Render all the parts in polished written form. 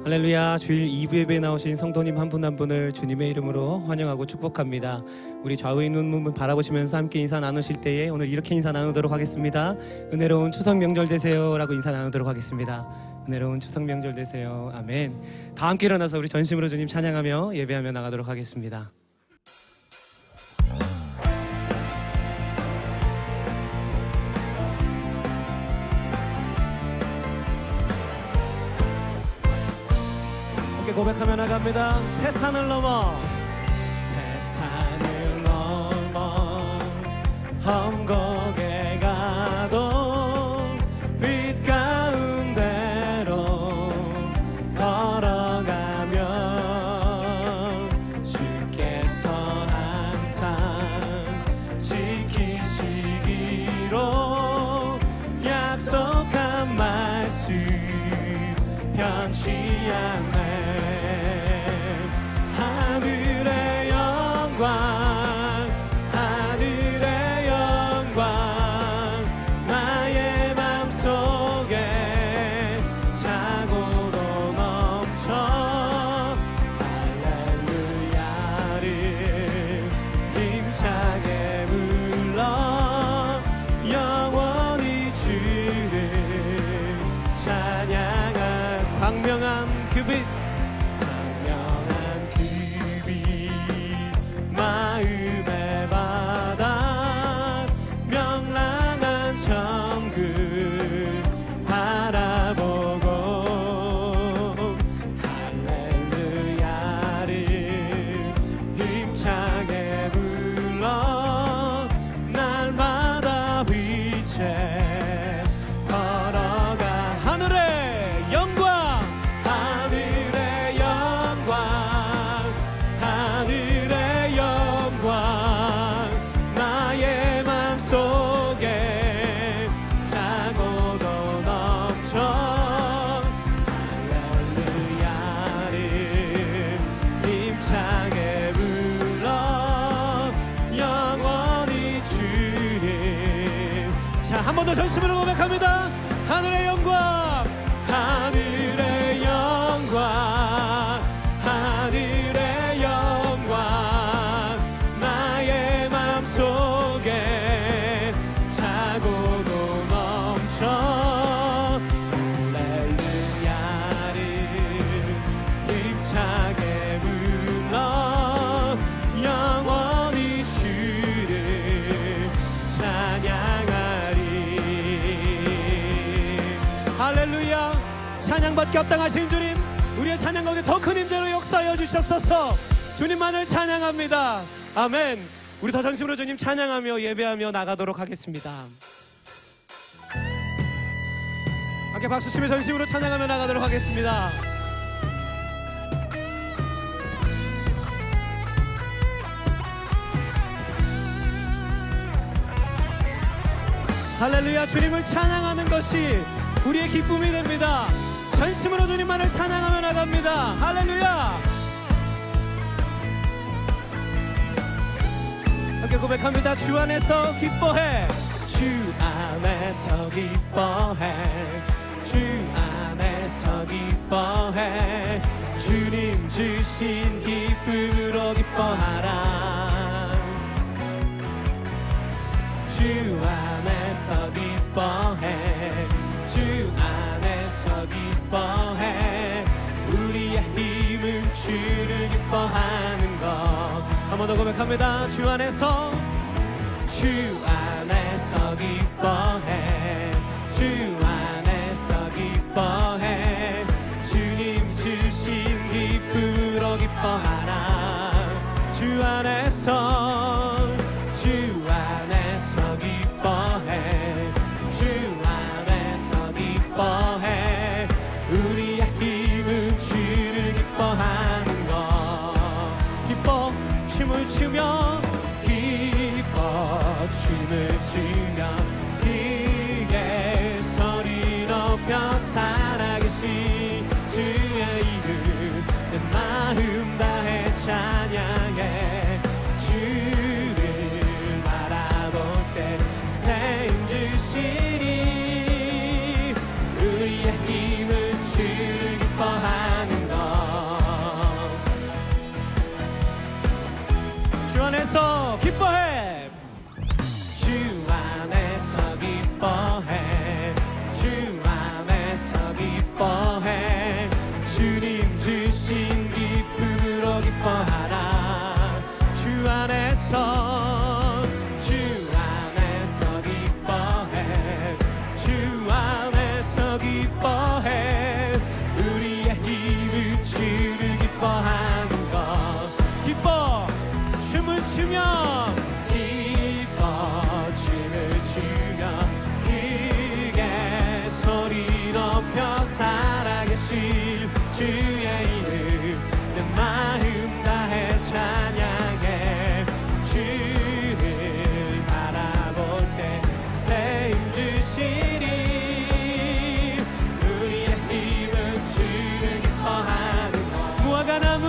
할렐루야. 주일 2부 예배에 나오신 성도님 한 분 한 분을 주님의 이름으로 환영하고 축복합니다. 우리 좌우의 눈물 바라보시면서 함께 인사 나누실 때에 오늘 이렇게 인사 나누도록 하겠습니다. 은혜로운 추석 명절 되세요 라고 인사 나누도록 하겠습니다. 은혜로운 추석 명절 되세요. 아멘. 다 함께 일어나서 우리 전심으로 주님 찬양하며 예배하며 나가도록 하겠습니다. 고백하며 나갑니다. 태산을 넘어 태산을 넘어 험곡에 가도 빛 가운데로 걸어가면 주께서 항상 지키시기로 약속한 말씀 변치 않네. 하늘의 영광 나의 맘속에 차고도 넘쳐 할렐루야를 힘차게 불러 영원히 주를 찬양한 광명한 그 빛 마음의 바다 명랑한 천국 바라보고 할렐루야를 힘차게 불러 날마다 위체 걸어가 하늘의 영광 하늘의 영광 하늘의 영광 나의 맘속에 차고도 넘쳐 할렐루야를 힘차게 불러 영원히 주를 자, 한 번 더 전심으로 고백합니다. 하늘의 영광 하늘의 영광 하늘의 영광 나의 맘속에 차고도 넘쳐 할렐루야를 힘차게 불러 영원히 주를 찬양하리. 할렐루야. 찬양받기 합당하신 주님, 우리의 찬양 가운데 더 큰 임재로 역사하여 주시옵소서. 주님만을 찬양합니다. 아멘. 우리 더 전심으로 주님 찬양하며 예배하며 나가도록 하겠습니다. 함께 박수치며 전심으로 찬양하며 나가도록 하겠습니다. 할렐루야. 주님을 찬양하는 것이 우리의 기쁨이 됩니다. 전심으로 주님만을 찬양하며 나갑니다. 할렐루야. 함께 고백합니다. 주 안에서 기뻐해 주 안에서 기뻐해 주 안에서 기뻐해 주님 주신 기쁨으로 기뻐하라. 주 안에서 기뻐해 주 안에서 기뻐해 우리의 힘은 주를 기뻐하는 것. 한 번 더 고백합니다. 주 안에서 기뻐해 주 안에서 기뻐해 주님 주신 기쁨으로 기뻐하라. 주 안에서 기뻐해 주 안에서 기뻐해 우리의 힘은 주를 기뻐하는 것. 기뻐 춤을 추며 기뻐 춤을 추며 안에서 기뻐해. 주 안에서 기뻐해. 주 안에서 기뻐해. 주님 주신 기쁨으로 기뻐하라. 주 안에서 기뻐해. 주 안에서 기뻐해. 우리의 힘은 주를 기뻐하는 것. 기뻐 춤을 추며 춤을 추며 크게 소리 높여 살아계실 주의 이름 내 마음 다해 찬양해. 주를 바라볼 때 새 힘 주시리. 우리의 힘은 주를 기뻐하는 것. 무화과 나무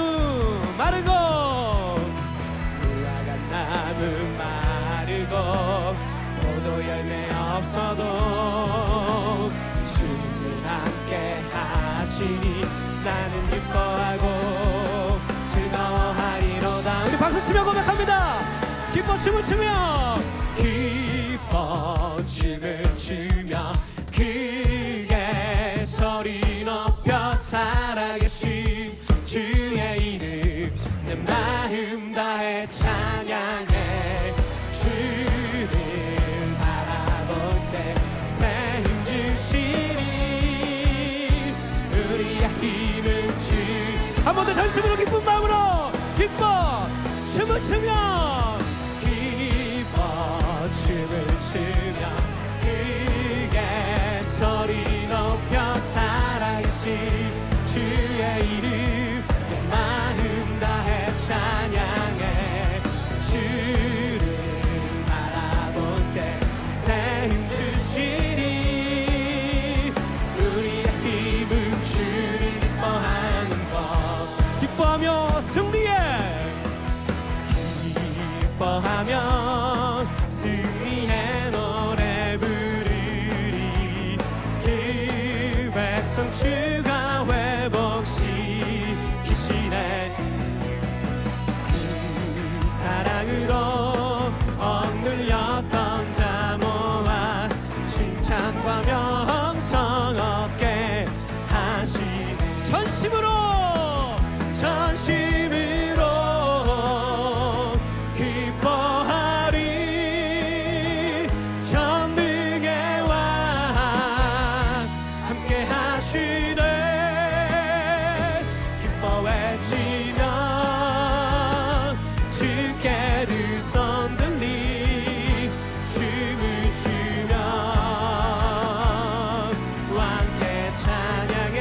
마르고 포도 열매 없어도 주님 함께 하시니 나는 기뻐하고 즐거워하리로다. 우리 박수 치며 고백합니다. 기뻐 춤을 추며 기뻐 춤을 추며 크게 소리 높여 살아계신 주의 이름 내 마음 다해 찬양해. 주를 바라볼 때 새 힘 주시니. 우리의 힘은 주. 한 번 더 전심으로 기쁜 마음으로 기뻐 춤을 추며 기뻐 춤을 추며 크게 소리 높여 살아계신 주의 이름 내 마음 다해 찬양해. 주를 바라볼 때 새 힘 주시니. 우리의 힘은 주를 기뻐하는 것. 기뻐하며 승리해. 기뻐하며 승리의 노래 부르리. 그 백성 주가 회복시키시네. 그 사랑으로 억눌렸던 자 모아 칭찬과 명성 얻게 하시네. 전심으로 기뻐하리. 전능의 왕 함께 하시네. 기뻐 외치며 주께 두 손 들리 춤을 추며 왕께 찬양해.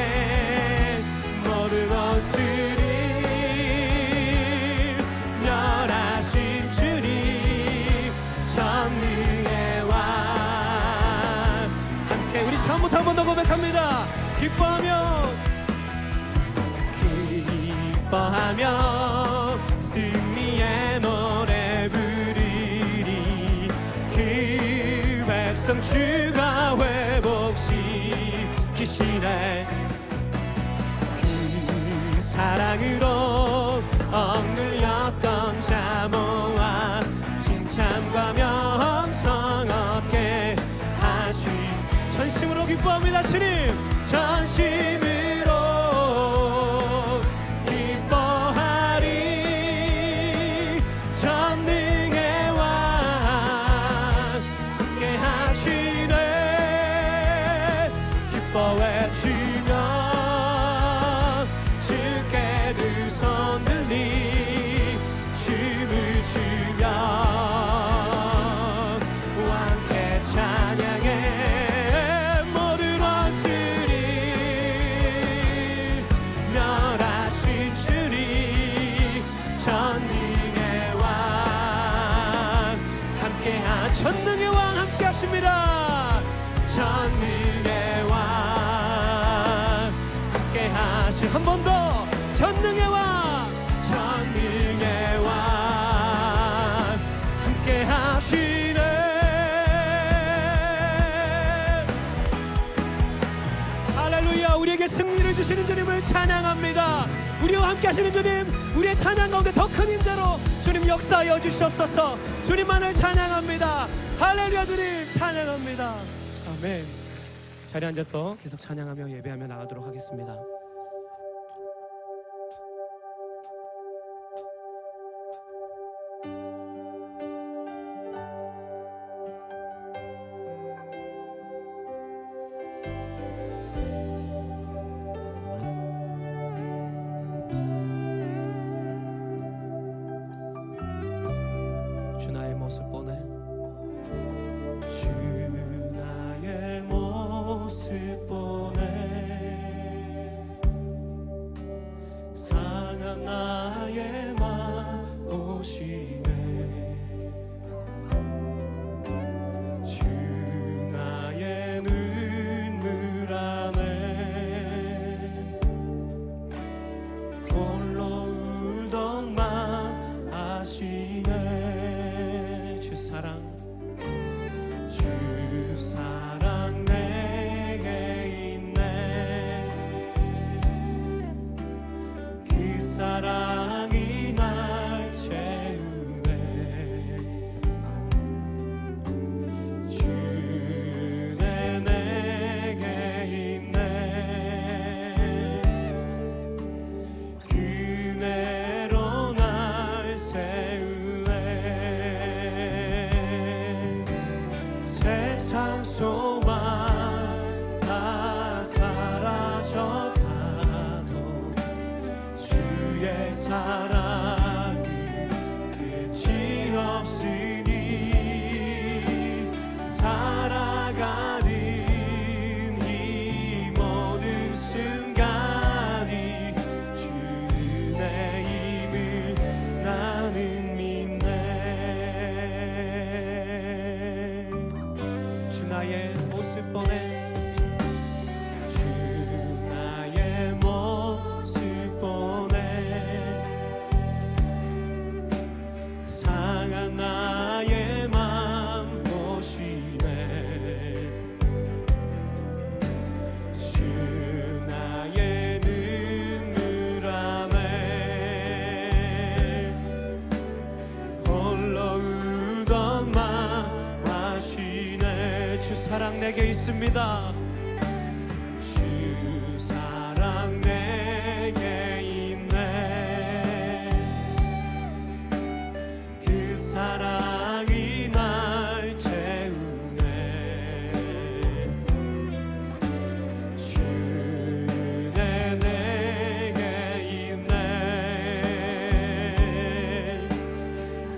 모든 원수를 멸하신 주님 전능의 왕 함께. 우리 처음부터 한 번 더 고백합니다. 기뻐하며 승리의 노래 부르리. 그 백성 주가 회복시키시네. 그 사랑으로 억눌렸던 자 모아 칭찬과 명성 얻게 하시. 전심으로 기뻐합니다. 주님 전심으로 기뻐하리. 전능의 왕 함께 하시네. 기뻐 외치며 주께 두 손 들리 춤을 추며 왕께 찬양해. 모든 원수를 멸하신 주님 전능의 왕 함께 전능의 왕 함께 하십니다. 전능의 왕 함께 하시. 한 번 더 전능의 왕. 전능의 왕 함께 하시네. 할렐루야. 할렐루야. 우리에게 승리를 주시는 주님을 찬양합니다. 우리와 함께 하시는 주님, 우리의 찬양 가운데 더 큰 임재로 주님 역사하여 주시옵소서. 주님만을 찬양합니다. 할렐루야. 주님 찬양합니다. 아멘. 자리에 앉아서 계속 찬양하며 예배하며 나가도록 하겠습니다. 주 나의 모습 보내. 주 나의 모습 보내 상한 나의 맘 오시네 주 나의 눈물 안에 홀로 울던 맘 아시네 주 사랑 내게 있네 그 사랑이 날 채우네 주네 내게 있네 그네로 날 세우네 세상 소망 다 사라져가도 주의 사랑이 끝이 없으니 살아가는 이 모든 순간이 주의 힘을 나는 믿네 주 나의 모습 보내 주 나의 모습 보내 상한 나의 맘 보시네 주 나의 눈물 안에 홀로 울던 맘 아시네 주 사랑 내게 있습니다 주 사랑 내게 있네 그 사랑이 날 채우네 주네 내게 있네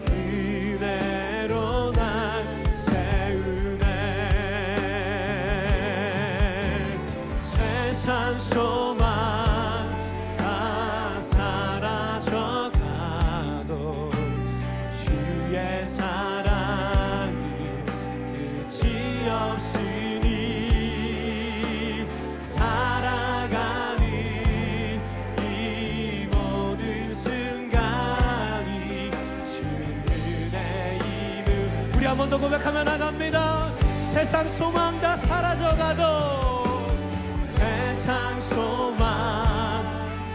그대로 날 세우네 세상 소망 다 사라져가도 주의 사랑이 끝이 없으니 살아가는 이 모든 순간이 주의 힘을 우리 한 번 더 고백하며 나갑니다. 세상 소망 다 사라져가도 세상 소망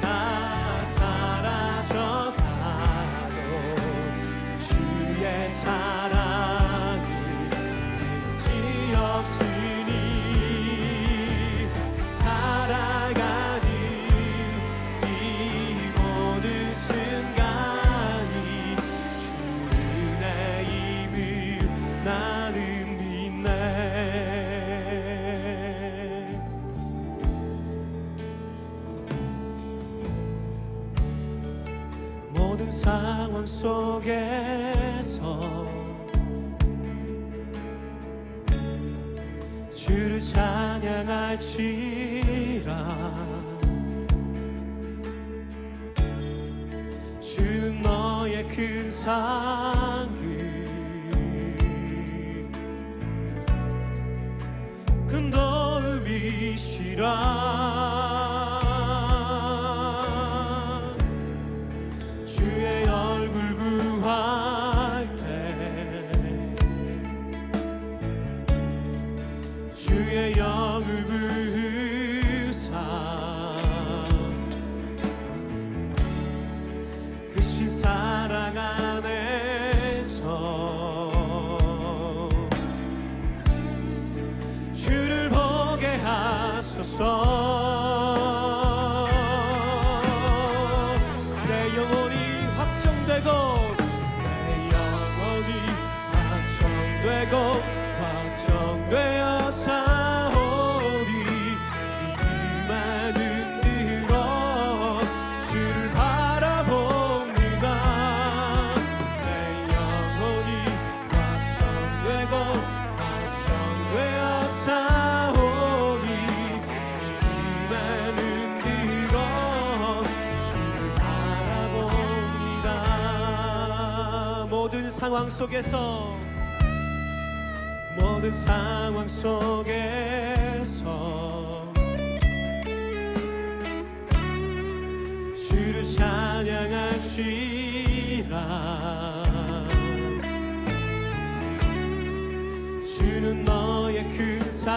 다 사라져가도 주의 사랑이 끝이 없으니 살아가는 이 모든 순간이 주의 힘을 나는 믿네 모든 상황 속에서 주를 찬양할지라 주 너의 큰 상급 큰 도움이시라 주의 얼굴 구할 때 주의 영을 부으사 하소서. 내 영혼이 확정되고 내 영혼이 확정되고 확정되어 사오리. 이기만 흔들어 주를 바라봅니다. 내 영혼이 확정되고 확정되어 사오리. 이기만 흔들어 주를 바라봅니다. 모든 상황 속에서 모든 상황 속에서 주를 찬양합시다. 주는 너의 큰 상급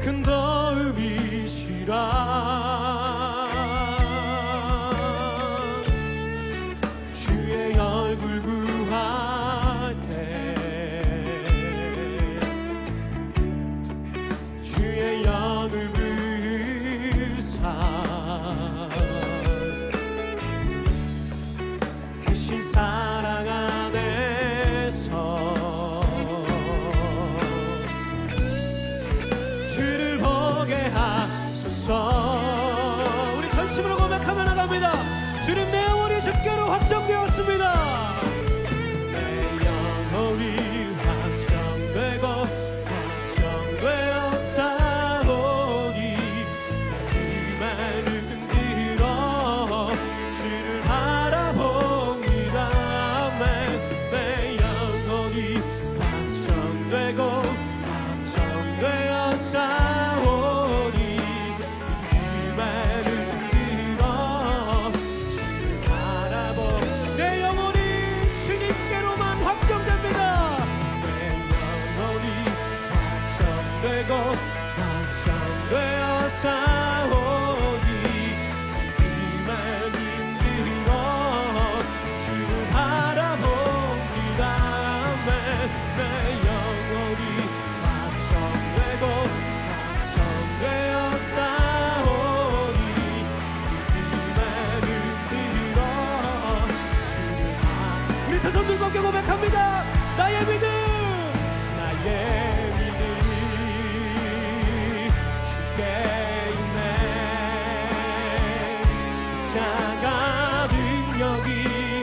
큰 도움이시라. 주의 얼굴 구할 때 주의 영을 부사 크신 사랑 안에서 주를 보게 하소서. 우리 전심으로 고백하며 나갑니다. 주님, 내 영혼이 주께로 확정되었습니다. 내 영혼이 확정되고 확정되어 사오니 이만 흔들어 주를 바라봅니다. 내 영혼이 확정되고 확정되어 사오니 이만 흔들어 주를 바라보. 내 영혼이 주님께로만 확정됩니다. 내 영혼이 확정되고 확정되어 사오니 이만 흔들어 주를 바라봅니다. 내 영혼이 확정되고 확정되어 사오니 이만 흔들어 주를 우리 두 손 들고 함께 고백합니다. 나의 믿음 나의 믿음 주께 있네. 십자가 능력이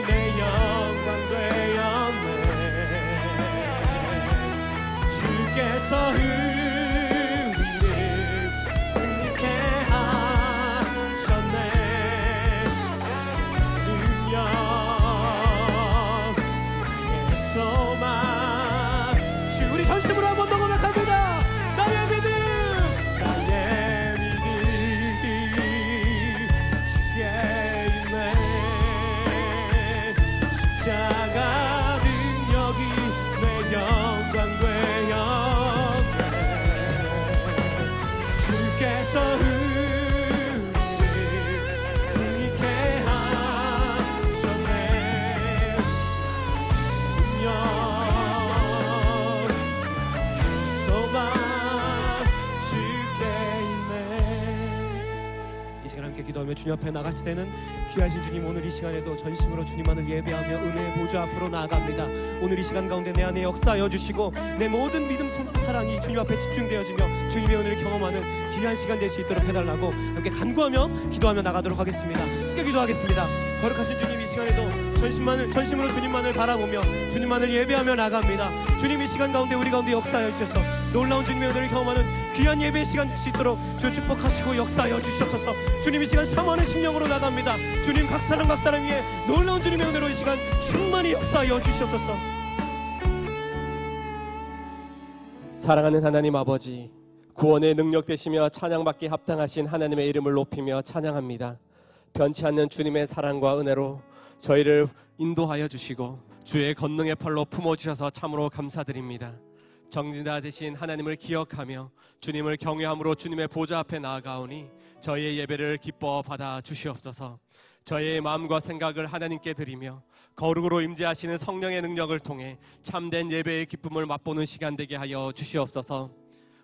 내 영광 되었네. 주께서 우리를 승리케 하셨네. 능력 소망. 우리 전심으로 한 번 더 고백합니다. 나의 믿음 나의 믿음 주께 있네. 십자가 능력이 내 영광 되었네. 주께서 우리를 승리케 하셨네. 능력 소망 주께 있네. 이 시간 함께 기도하며 주님 앞에 나같이 되는 귀하신 주님, 오늘 이 시간에도 전심으로 주님만을 예배하며 은혜의 보좌 앞으로 나아갑니다. 오늘 이 시간 가운데 내 안에 역사하여 주시고 내 모든 믿음, 소망, 사랑이 주님 앞에 집중되어지며 주님의 은혜를 경험하는 귀한 시간 될 수 있도록 해달라고 함께 간구하며 기도하며 나가도록 하겠습니다. 함께 기도하겠습니다. 거룩하신 주님, 이 시간에도 전심으로 주님만을 바라보며 주님만을 예배하며 나갑니다. 주님, 이 시간 가운데 우리 가운데 역사하여 주셔서 놀라운 주님의 은혜를 경험하는 귀한 예배의 시간 될 수 있도록 주 축복하시고 역사하여 주시옵소서. 주님, 이 시간 사모하는 심령으로 나갑니다. 주님, 각 사람 위에 놀라운 주님의 은혜로 이 시간 충만히 역사하여 주시옵소서. 사랑하는 하나님 아버지, 구원의 능력 되시며 찬양받기 합당하신 하나님의 이름을 높이며 찬양합니다. 변치 않는 주님의 사랑과 은혜로 저희를 인도하여 주시고 주의 권능의 팔로 품어주셔서 참으로 감사드립니다. 정진자 되신 하나님을 기억하며 주님을 경외함으로 주님의 보좌 앞에 나아가오니 저희의 예배를 기뻐 받아 주시옵소서. 저의 마음과 생각을 하나님께 드리며 거룩으로 임재하시는 성령의 능력을 통해 참된 예배의 기쁨을 맛보는 시간 되게 하여 주시옵소서.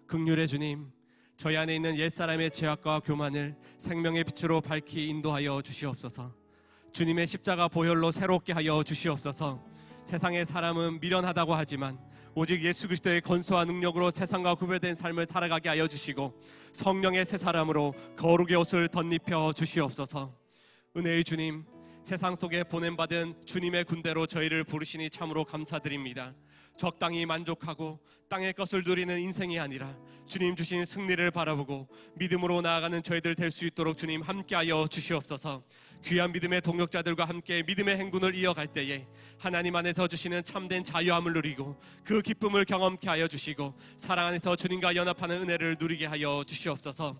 긍휼의 주님, 저희 안에 있는 옛사람의 죄악과 교만을 생명의 빛으로 밝히 인도하여 주시옵소서. 주님의 십자가 보혈로 새롭게 하여 주시옵소서. 세상의 사람은 미련하다고 하지만 오직 예수 그리스도의 권세와 능력으로 세상과 구별된 삶을 살아가게 하여 주시고 성령의 새 사람으로 거룩의 옷을 덧입혀 주시옵소서. 은혜의 주님, 세상 속에 보냄받은 주님의 군대로 저희를 부르시니 참으로 감사드립니다. 적당히 만족하고 땅의 것을 누리는 인생이 아니라 주님 주신 승리를 바라보고 믿음으로 나아가는 저희들 될 수 있도록 주님 함께하여 주시옵소서. 귀한 믿음의 동역자들과 함께 믿음의 행군을 이어갈 때에 하나님 안에서 주시는 참된 자유함을 누리고 그 기쁨을 경험케 하여 주시고 사랑 안에서 주님과 연합하는 은혜를 누리게 하여 주시옵소서.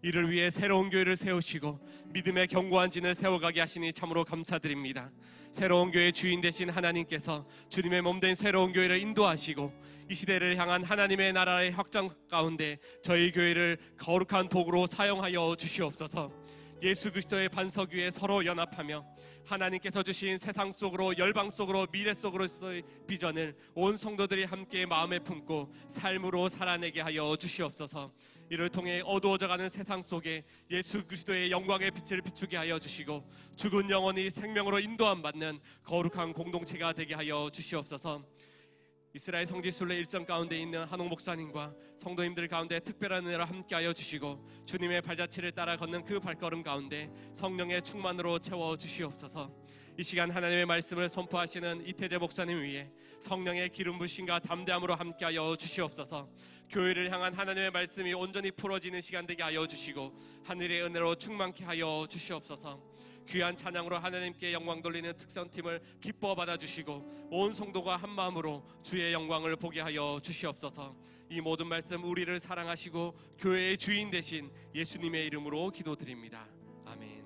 이를 위해 새로운 교회를 세우시고 믿음의 견고한 진을 세워가게 하시니 참으로 감사드립니다. 새로운 교회의 주인 되신 하나님께서 주님의 몸된 새로운 교회를 인도하시고 이 시대를 향한 하나님의 나라의 확장 가운데 저희 교회를 거룩한 도구로 사용하여 주시옵소서. 예수 그리스도의 반석 위에 서로 연합하며 하나님께서 주신 세상 속으로 열방 속으로 미래 속으로서의 비전을 온 성도들이 함께 마음에 품고 삶으로 살아내게 하여 주시옵소서. 이를 통해 어두워져가는 세상 속에 예수 그리스도의 영광의 빛을 비추게 하여 주시고 죽은 영혼이 생명으로 인도함 받는 거룩한 공동체가 되게 하여 주시옵소서. 이스라엘 성지순례 일정 가운데 있는 한옥 목사님과 성도님들 가운데 특별한 은혜로 함께하여 주시고 주님의 발자취를 따라 걷는 그 발걸음 가운데 성령의 충만으로 채워 주시옵소서. 이 시간 하나님의 말씀을 선포하시는 이태재 목사님 위해 성령의 기름 부으심과 담대함으로 함께하여 주시옵소서. 교회를 향한 하나님의 말씀이 온전히 풀어지는 시간 되게 하여 주시고 하늘의 은혜로 충만케 하여 주시옵소서. 귀한 찬양으로 하나님께 영광 돌리는 특선팀을 기뻐 받아주시고 온 성도가 한마음으로 주의 영광을 보게 하여 주시옵소서. 이 모든 말씀 우리를 사랑하시고 교회의 주인 되신 예수님의 이름으로 기도드립니다. 아멘.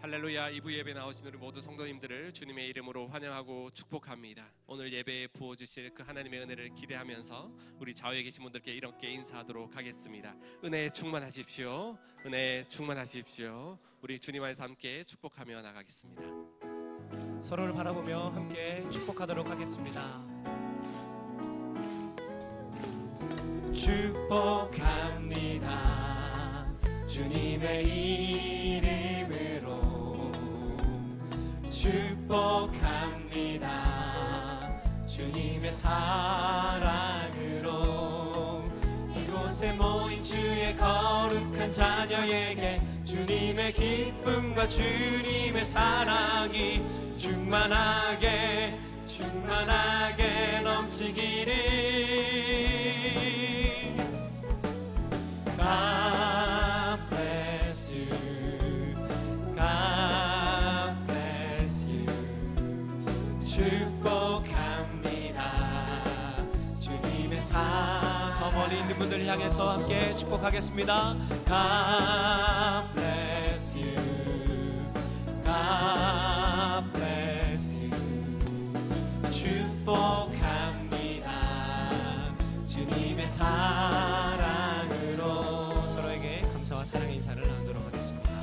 할렐루야. 2부 예배 나오신 우리 모두 성도님들을 주님의 이름으로 환영하고 축복합니다. 오늘 예배에 부어주실 그 하나님의 은혜를 기대하면서 우리 좌우에 계신 분들께 이렇게 인사하도록 하겠습니다. 은혜 충만하십시오. 은혜 충만하십시오. 우리 주님 안에서 함께 축복하며 나가겠습니다. 서로를 바라보며 함께 축복하도록 하겠습니다. 축복합니다. 주님의 이름으로 축복합니다. 주님의 사랑으로 이곳에 모인 주의 거룩한 자녀에게 주님의 기쁨과 주님의 사랑이 충만하게 넘치기를. God bless you, God bless you. 축복합니다. 주님의 더 멀리 있는 분들 향해서 함께 축복하겠습니다. God bless you, God bless you. 축복합니다. 주님의 사랑으로 서로에게 감사와 사랑의 인사를 나누도록 하겠습니다.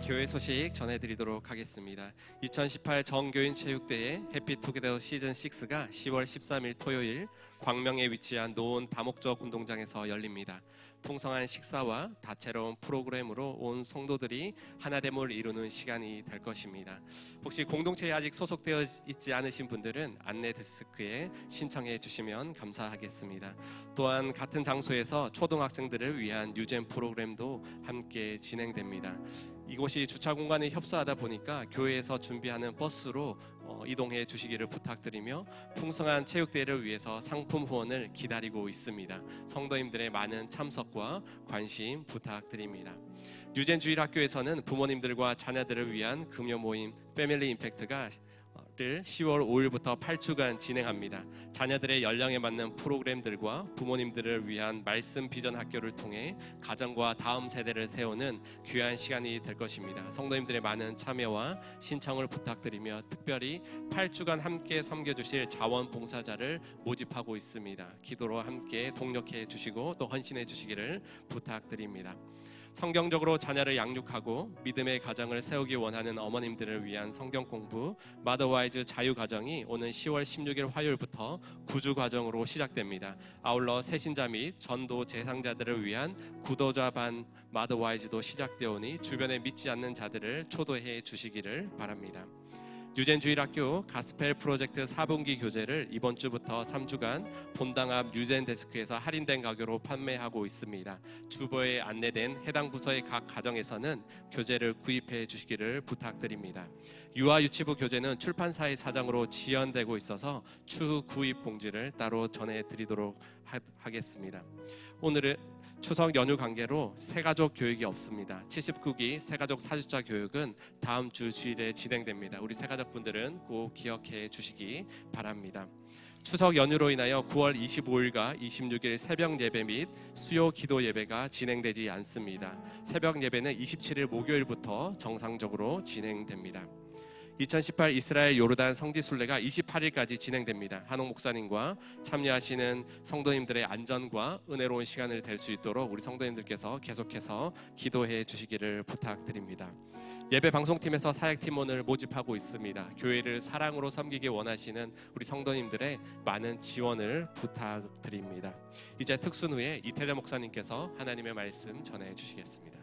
교회 소식 전해드리도록 하겠습니다. 2018 정교인 체육대회 해피투게더 시즌6가 10월 13일 토요일 광명에 위치한 노원 다목적 운동장에서 열립니다. 풍성한 식사와 다채로운 프로그램으로 온 성도들이 하나됨을 이루는 시간이 될 것입니다. 혹시 공동체에 아직 소속되어 있지 않으신 분들은 안내 데스크에 신청해 주시면 감사하겠습니다. 또한 같은 장소에서 초등학생들을 위한 유젠 프로그램도 함께 진행됩니다. 이곳이 주차 공간에 협소하다 보니까 교회에서 준비하는 버스로 이동해 주시기를 부탁드리며 풍성한 체육대회를 위해서 상품 후원을 기다리고 있습니다. 성도님들의 많은 참석과 관심 부탁드립니다. 유젠 주일학교에서는 부모님들과 자녀들을 위한 금요 모임 패밀리 임팩트가 10월 5일부터 8주간 진행합니다. 자녀들의 연령에 맞는 프로그램들과 부모님들을 위한 말씀 비전 학교를 통해 가정과 다음 세대를 세우는 귀한 시간이 될 것입니다. 성도님들의 많은 참여와 신청을 부탁드리며 특별히 8주간 함께 섬겨주실 자원봉사자를 모집하고 있습니다. 기도로 함께 동력해 주시고 또 헌신해 주시기를 부탁드립니다. 성경적으로 자녀를 양육하고 믿음의 가정을 세우기 원하는 어머님들을 위한 성경 공부 마더와이즈 자유과정이 오는 10월 16일 화요일부터 9주 과정으로 시작됩니다. 아울러 새신자 및 전도 대상자들을 위한 구도자 반 마더와이즈도 시작되오니 주변에 믿지 않는 자들을 초대해 주시기를 바랍니다. 유젠 주일학교 가스펠 프로젝트 4분기 교재를 이번 주부터 3주간 본당 앞 유젠 데스크에서 할인된 가격으로 판매하고 있습니다. 주보에 안내된 해당 부서의 각 가정에서는 교재를 구입해 주시기를 부탁드립니다. 유아유치부 교재는 출판사의 사정으로 지연되고 있어서 추후 구입 공지를 따로 전해드리도록 하겠습니다. 오늘은 추석 연휴 관계로 새가족 교육이 없습니다. 79기 새가족 사주자 교육은 다음 주 주일에 진행됩니다. 우리 새가족분들은 꼭 기억해 주시기 바랍니다. 추석 연휴로 인하여 9월 25일과 26일 새벽 예배 및 수요 기도 예배가 진행되지 않습니다. 새벽 예배는 27일 목요일부터 정상적으로 진행됩니다. 2018 이스라엘 요르단 성지순례가 28일까지 진행됩니다. 한옥 목사님과 참여하시는 성도님들의 안전과 은혜로운 시간을 될 수 있도록 우리 성도님들께서 계속해서 기도해 주시기를 부탁드립니다. 예배 방송팀에서 사역팀원을 모집하고 있습니다. 교회를 사랑으로 섬기기 원하시는 우리 성도님들의 많은 지원을 부탁드립니다. 이제 특순 후에 이태재 목사님께서 하나님의 말씀 전해 주시겠습니다.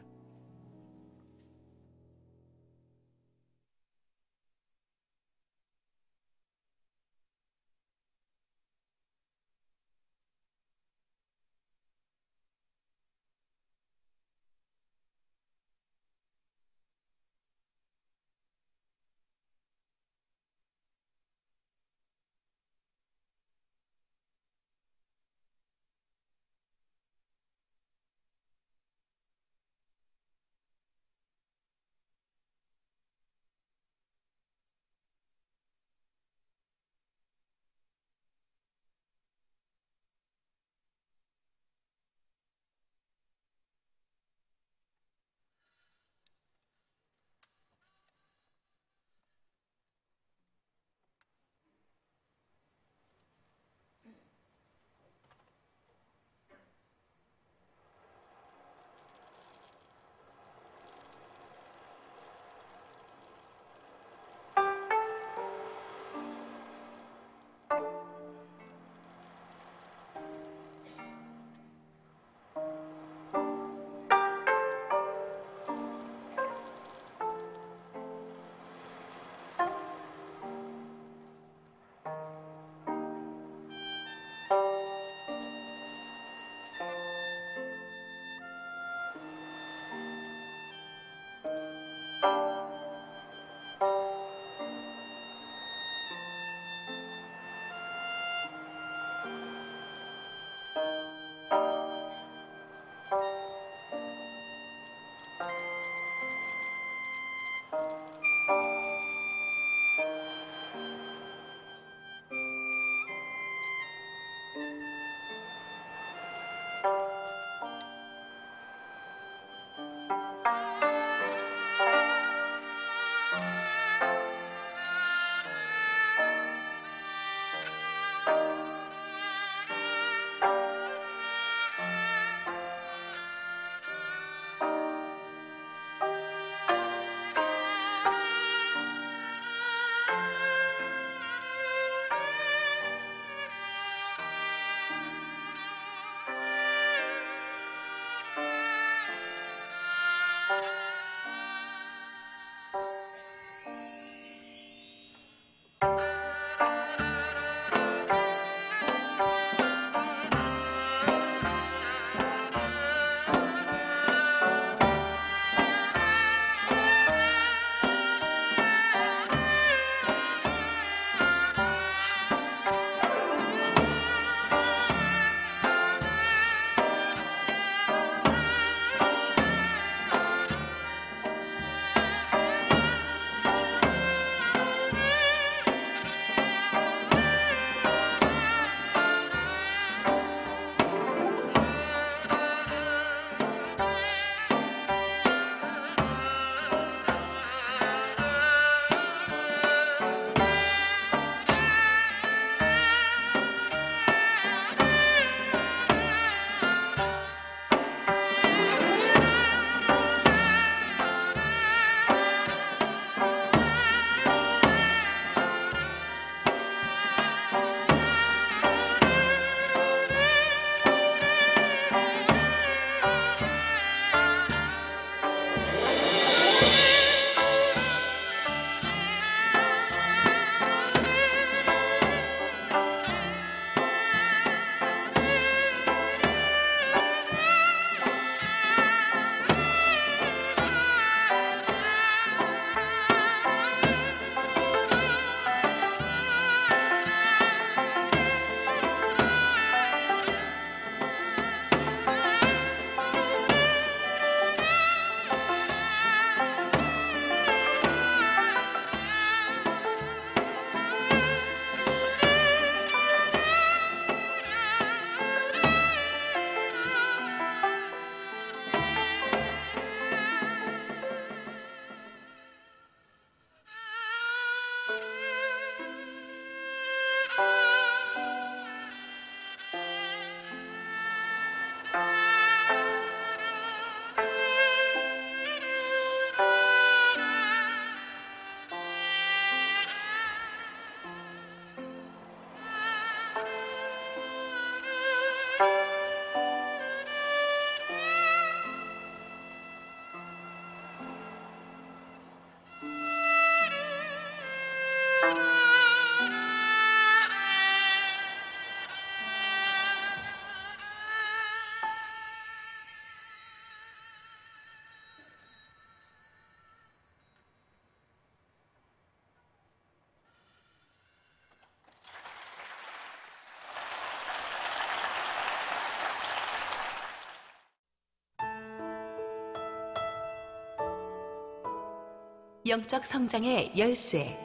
영적 성장의 열쇠.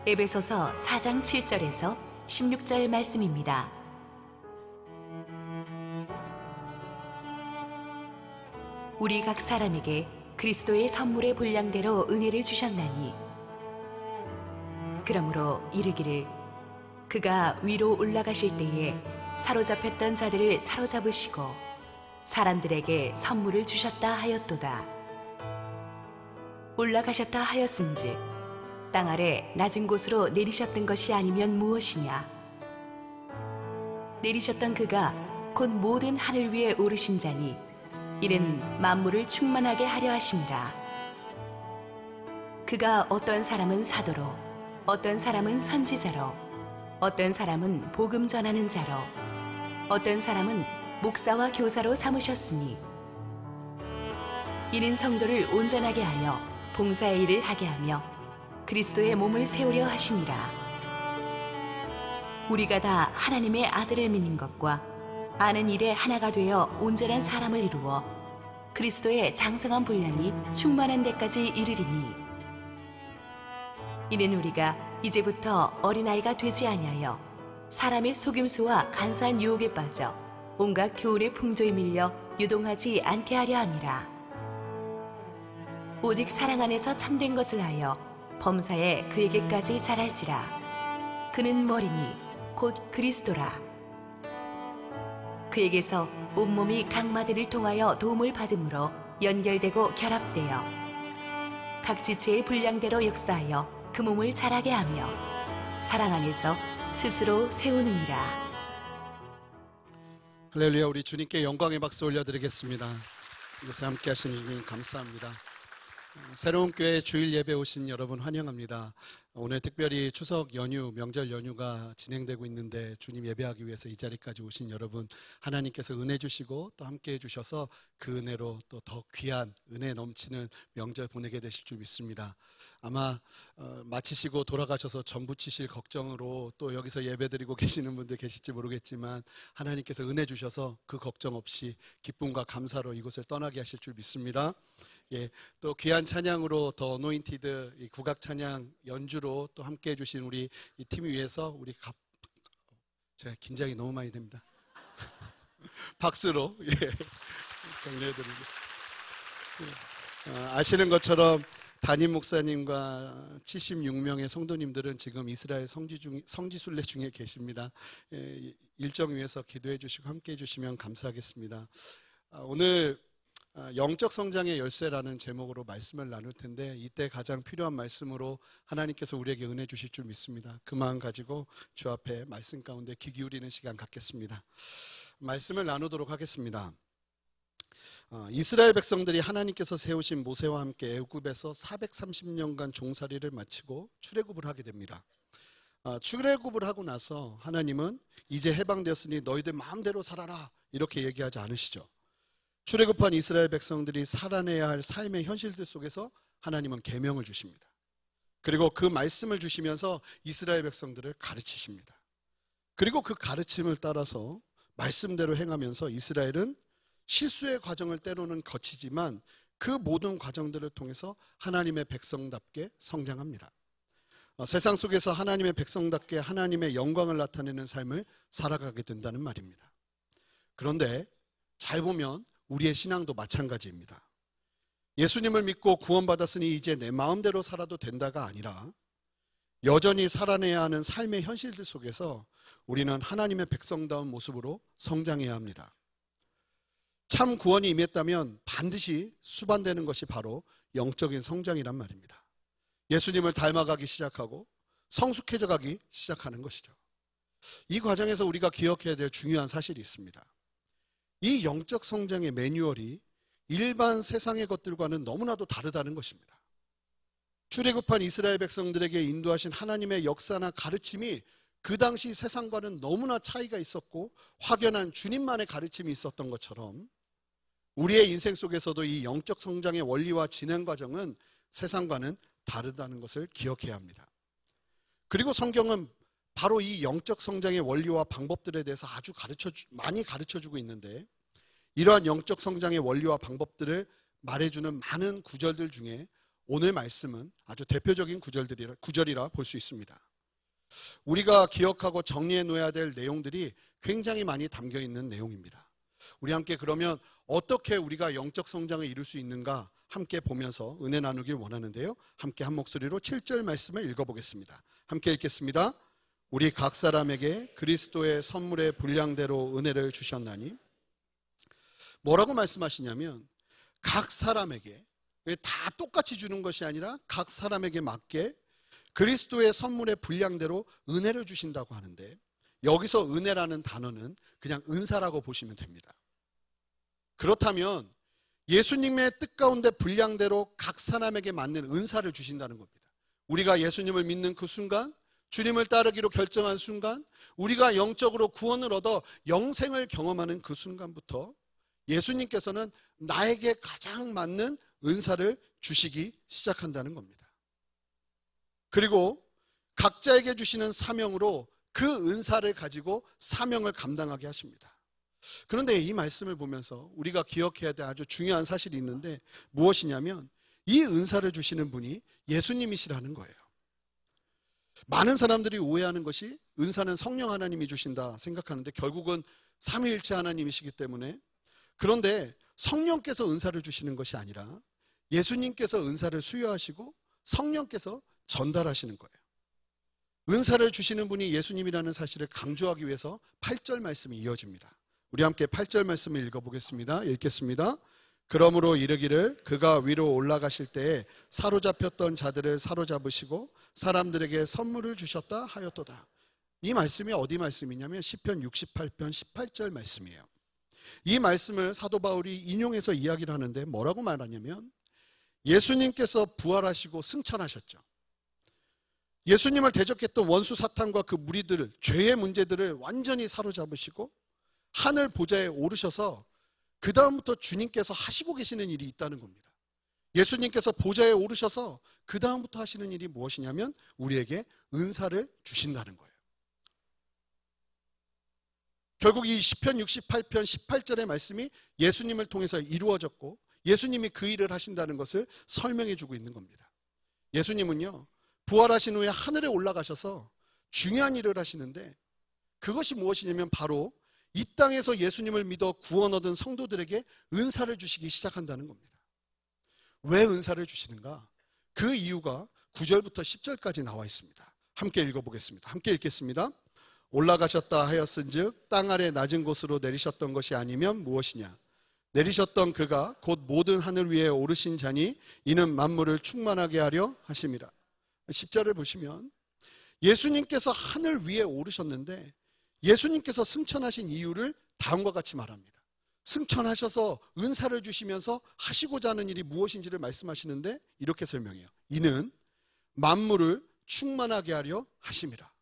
에베소서 4장 7절에서 16절 말씀입니다. 우리 각 사람에게 그리스도의 선물의 분량대로 은혜를 주셨나니 그러므로 이르기를 그가 위로 올라가실 때에 사로잡혔던 자들을 사로잡으시고 사람들에게 선물을 주셨다 하였도다. 올라가셨다 하였은즉 땅 아래 낮은 곳으로 내리셨던 것이 아니면 무엇이냐. 내리셨던 그가 곧 모든 하늘 위에 오르신 자니 이는 만물을 충만하게 하려 하심이라. 그가 어떤 사람은 사도로, 어떤 사람은 선지자로, 어떤 사람은 복음 전하는 자로, 어떤 사람은 목사와 교사로 삼으셨으니 이는 성도를 온전하게 하여 봉사의 일을 하게 하며 그리스도의 몸을 세우려 하심이라. 우리가 다 하나님의 아들을 믿는 것과 아는 일에 하나가 되어 온전한 사람을 이루어 그리스도의 장성한 분량이 충만한 데까지 이르리니 이는 우리가 이제부터 어린아이가 되지 아니하여 사람의 속임수와 간사한 유혹에 빠져 온갖 교훈의 풍조에 밀려 유동하지 않게 하려 함이라. 오직 사랑 안에서 참된 것을 하여 범사에 그에게까지 자랄지라. 그는 머리니 곧 그리스도라. 그에게서 온몸이 각마디를 통하여 도움을 받음으로 연결되고 결합되어 각 지체의 분량대로 역사하여 그 몸을 자라게 하며 사랑 안에서 스스로 세우느니라. 할렐루야. 우리 주님께 영광의 박수 올려드리겠습니다. 이곳에 함께 하시는 주님 감사합니다. 새로운 교회 주일 예배 오신 여러분 환영합니다. 오늘 특별히 추석 연휴, 명절 연휴가 진행되고 있는데 주님 예배하기 위해서 이 자리까지 오신 여러분, 하나님께서 은혜 주시고 또 함께 해주셔서 그 은혜로 또 더 귀한 은혜 넘치는 명절 보내게 되실 줄 믿습니다. 아마 마치시고 돌아가셔서 전 부치실 걱정으로 또 여기서 예배드리고 계시는 분들 계실지 모르겠지만 하나님께서 은혜 주셔서 그 걱정 없이 기쁨과 감사로 이곳을 떠나게 하실 줄 믿습니다. 예, 또 귀한 찬양으로 더 어노인티드 이 국악 찬양 연주로 또 함께 해주신 우리 이 팀 위해서 제가 긴장이 너무 많이 됩니다. 박수로 격려해드리겠습니다. 아시는 것처럼 담임 목사님과 76명의 성도님들은 지금 이스라엘 성지순례 중에 계십니다. 일정 위해서 기도해 주시고 함께 해 주시면 감사하겠습니다. 오늘 영적 성장의 열쇠라는 제목으로 말씀을 나눌 텐데 이때 가장 필요한 말씀으로 하나님께서 우리에게 은혜 주실 줄 믿습니다. 그 마음 가지고 주 앞에 말씀 가운데 귀 기울이는 시간 갖겠습니다. 말씀을 나누도록 하겠습니다. 이스라엘 백성들이 하나님께서 세우신 모세와 함께 애굽에서 430년간 종살이를 마치고 출애굽을 하게 됩니다. 출애굽을 하고 나서 하나님은 이제 해방되었으니 너희들 마음대로 살아라 이렇게 얘기하지 않으시죠. 출애굽한 이스라엘 백성들이 살아내야 할 삶의 현실들 속에서 하나님은 계명을 주십니다. 그리고 그 말씀을 주시면서 이스라엘 백성들을 가르치십니다. 그리고 그 가르침을 따라서 말씀대로 행하면서 이스라엘은 실수의 과정을 때로는 거치지만 그 모든 과정들을 통해서 하나님의 백성답게 성장합니다. 세상 속에서 하나님의 백성답게 하나님의 영광을 나타내는 삶을 살아가게 된다는 말입니다. 그런데 잘 보면 우리의 신앙도 마찬가지입니다. 예수님을 믿고 구원받았으니 이제 내 마음대로 살아도 된다가 아니라 여전히 살아내야 하는 삶의 현실들 속에서 우리는 하나님의 백성다운 모습으로 성장해야 합니다. 참 구원이 임했다면 반드시 수반되는 것이 바로 영적인 성장이란 말입니다. 예수님을 닮아가기 시작하고 성숙해져 가기 시작하는 것이죠. 이 과정에서 우리가 기억해야 될 중요한 사실이 있습니다. 이 영적 성장의 매뉴얼이 일반 세상의 것들과는 너무나도 다르다는 것입니다. 출애굽한 이스라엘 백성들에게 인도하신 하나님의 역사나 가르침이 그 당시 세상과는 너무나 차이가 있었고 확연한 주님만의 가르침이 있었던 것처럼 우리의 인생 속에서도 이 영적 성장의 원리와 진행 과정은 세상과는 다르다는 것을 기억해야 합니다. 그리고 성경은 바로 이 영적 성장의 원리와 방법들에 대해서 아주 많이 가르쳐주고 있는데 이러한 영적 성장의 원리와 방법들을 말해주는 많은 구절들 중에 오늘 말씀은 아주 대표적인 구절이라 볼 수 있습니다. 우리가 기억하고 정리해 놓아야 될 내용들이 굉장히 많이 담겨 있는 내용입니다. 우리 함께 그러면 어떻게 우리가 영적 성장을 이룰 수 있는가 함께 보면서 은혜 나누길 원하는데요. 함께 한 목소리로 7절 말씀을 읽어보겠습니다. 함께 읽겠습니다. 우리 각 사람에게 그리스도의 선물의 분량대로 은혜를 주셨나니. 뭐라고 말씀하시냐면 각 사람에게, 다 똑같이 주는 것이 아니라 각 사람에게 맞게 그리스도의 선물의 분량대로 은혜를 주신다고 하는데, 여기서 은혜라는 단어는 그냥 은사라고 보시면 됩니다. 그렇다면 예수님의 뜻 가운데 분량대로 각 사람에게 맞는 은사를 주신다는 겁니다. 우리가 예수님을 믿는 그 순간, 주님을 따르기로 결정한 순간, 우리가 영적으로 구원을 얻어 영생을 경험하는 그 순간부터 예수님께서는 나에게 가장 맞는 은사를 주시기 시작한다는 겁니다. 그리고 각자에게 주시는 사명으로 그 은사를 가지고 사명을 감당하게 하십니다. 그런데 이 말씀을 보면서 우리가 기억해야 될 아주 중요한 사실이 있는데, 무엇이냐면 이 은사를 주시는 분이 예수님이시라는 거예요. 많은 사람들이 오해하는 것이 은사는 성령 하나님이 주신다 생각하는데, 결국은 삼위일체 하나님이시기 때문에, 그런데 성령께서 은사를 주시는 것이 아니라 예수님께서 은사를 수여하시고 성령께서 전달하시는 거예요. 은사를 주시는 분이 예수님이라는 사실을 강조하기 위해서 8절 말씀이 이어집니다. 우리 함께 8절 말씀을 읽어보겠습니다. 읽겠습니다. 그러므로 이르기를 그가 위로 올라가실 때에 사로잡혔던 자들을 사로잡으시고 사람들에게 선물을 주셨다 하였도다. 이 말씀이 어디 말씀이냐면 시편 68편 18절 말씀이에요. 이 말씀을 사도 바울이 인용해서 이야기를 하는데 뭐라고 말하냐면, 예수님께서 부활하시고 승천하셨죠. 예수님을 대적했던 원수 사탄과 그 무리들, 죄의 문제들을 완전히 사로잡으시고 하늘 보좌에 오르셔서 그 다음부터 주님께서 하시고 계시는 일이 있다는 겁니다. 예수님께서 보좌에 오르셔서 그 다음부터 하시는 일이 무엇이냐면 우리에게 은사를 주신다는 거예요. 결국 이 시편 68편 18절의 말씀이 예수님을 통해서 이루어졌고 예수님이 그 일을 하신다는 것을 설명해 주고 있는 겁니다. 예수님은요, 부활하신 후에 하늘에 올라가셔서 중요한 일을 하시는데, 그것이 무엇이냐면 바로 이 땅에서 예수님을 믿어 구원 얻은 성도들에게 은사를 주시기 시작한다는 겁니다. 왜 은사를 주시는가? 그 이유가 9절부터 10절까지 나와 있습니다. 함께 읽어보겠습니다. 함께 읽겠습니다. 올라가셨다 하였은즉 땅 아래 낮은 곳으로 내리셨던 것이 아니면 무엇이냐? 내리셨던 그가 곧 모든 하늘 위에 오르신 자니 이는 만물을 충만하게 하려 하심이라. 10절을 보시면 예수님께서 하늘 위에 오르셨는데 예수님께서 승천하신 이유를 다음과 같이 말합니다. 승천하셔서 은사를 주시면서 하시고자 하는 일이 무엇인지를 말씀하시는데 이렇게 설명해요. 이는 만물을 충만하게 하려 하심이라.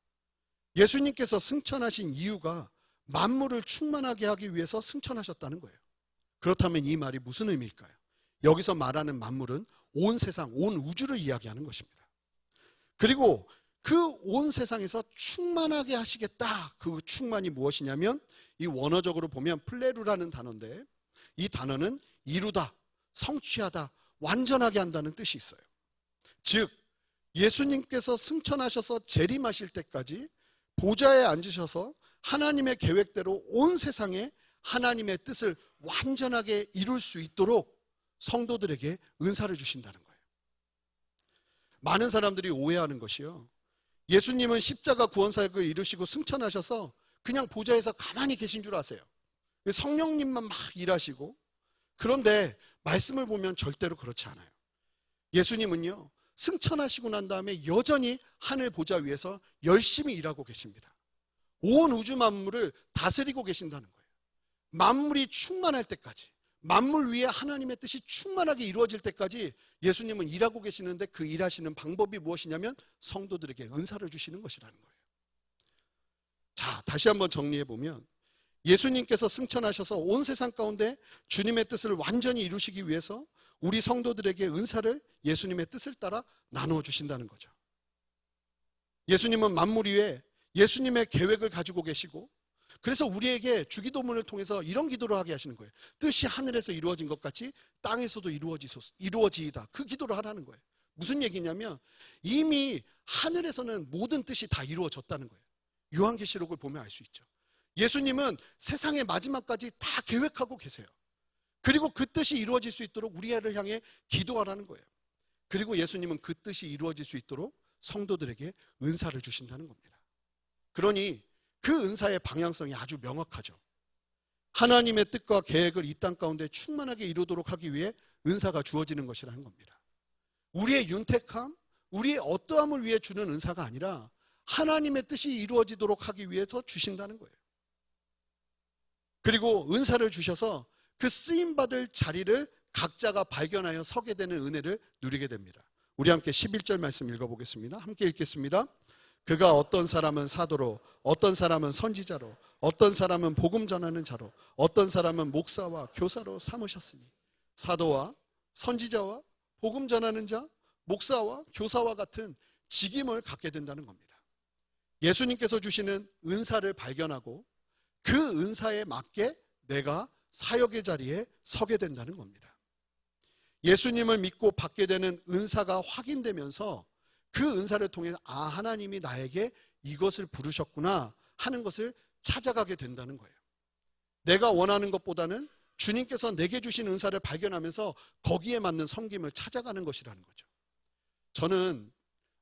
예수님께서 승천하신 이유가 만물을 충만하게 하기 위해서 승천하셨다는 거예요. 그렇다면 이 말이 무슨 의미일까요? 여기서 말하는 만물은 온 세상, 온 우주를 이야기하는 것입니다. 그리고 그 온 세상에서 충만하게 하시겠다. 그 충만이 무엇이냐면 이 원어적으로 보면 플레루라는 단어인데 이 단어는 이루다, 성취하다, 완전하게 한다는 뜻이 있어요. 즉 예수님께서 승천하셔서 재림하실 때까지 보좌에 앉으셔서 하나님의 계획대로 온 세상에 하나님의 뜻을 완전하게 이룰 수 있도록 성도들에게 은사를 주신다는 거예요. 많은 사람들이 오해하는 것이요, 예수님은 십자가 구원사역을 이루시고 승천하셔서 그냥 보좌에서 가만히 계신 줄 아세요. 성령님만 막 일하시고, 그런데 말씀을 보면 절대로 그렇지 않아요. 예수님은요, 승천하시고 난 다음에 여전히 하늘 보좌 위에서 열심히 일하고 계십니다. 온 우주 만물을 다스리고 계신다는 거예요. 만물이 충만할 때까지, 만물 위에 하나님의 뜻이 충만하게 이루어질 때까지 예수님은 일하고 계시는데 그 일하시는 방법이 무엇이냐면 성도들에게 은사를 주시는 것이라는 거예요. 자, 다시 한번 정리해 보면 예수님께서 승천하셔서 온 세상 가운데 주님의 뜻을 완전히 이루시기 위해서 우리 성도들에게 은사를 예수님의 뜻을 따라 나누어 주신다는 거죠. 예수님은 만물 위에 예수님의 계획을 가지고 계시고, 그래서 우리에게 주기도문을 통해서 이런 기도를 하게 하시는 거예요. 뜻이 하늘에서 이루어진 것 같이 땅에서도 이루어지이다. 그 기도를 하라는 거예요. 무슨 얘기냐면 이미 하늘에서는 모든 뜻이 다 이루어졌다는 거예요. 요한계시록을 보면 알 수 있죠. 예수님은 세상의 마지막까지 다 계획하고 계세요. 그리고 그 뜻이 이루어질 수 있도록 우리를 향해 기도하라는 거예요. 그리고 예수님은 그 뜻이 이루어질 수 있도록 성도들에게 은사를 주신다는 겁니다. 그러니 그 은사의 방향성이 아주 명확하죠. 하나님의 뜻과 계획을 이 땅 가운데 충만하게 이루도록 하기 위해 은사가 주어지는 것이라는 겁니다. 우리의 윤택함, 우리의 어떠함을 위해 주는 은사가 아니라 하나님의 뜻이 이루어지도록 하기 위해서 주신다는 거예요. 그리고 은사를 주셔서 그 쓰임받을 자리를 각자가 발견하여 서게 되는 은혜를 누리게 됩니다. 우리 함께 11절 말씀 읽어보겠습니다. 함께 읽겠습니다. 그가 어떤 사람은 사도로, 어떤 사람은 선지자로, 어떤 사람은 복음 전하는 자로, 어떤 사람은 목사와 교사로 삼으셨으니, 사도와 선지자와 복음 전하는 자, 목사와 교사와 같은 직임을 갖게 된다는 겁니다. 예수님께서 주시는 은사를 발견하고 그 은사에 맞게 내가 사역의 자리에 서게 된다는 겁니다. 예수님을 믿고 받게 되는 은사가 확인되면서 그 은사를 통해서 하나님이 나에게 이것을 부르셨구나 하는 것을 찾아가게 된다는 거예요. 내가 원하는 것보다는 주님께서 내게 주신 은사를 발견하면서 거기에 맞는 섬김을 찾아가는 것이라는 거죠. 저는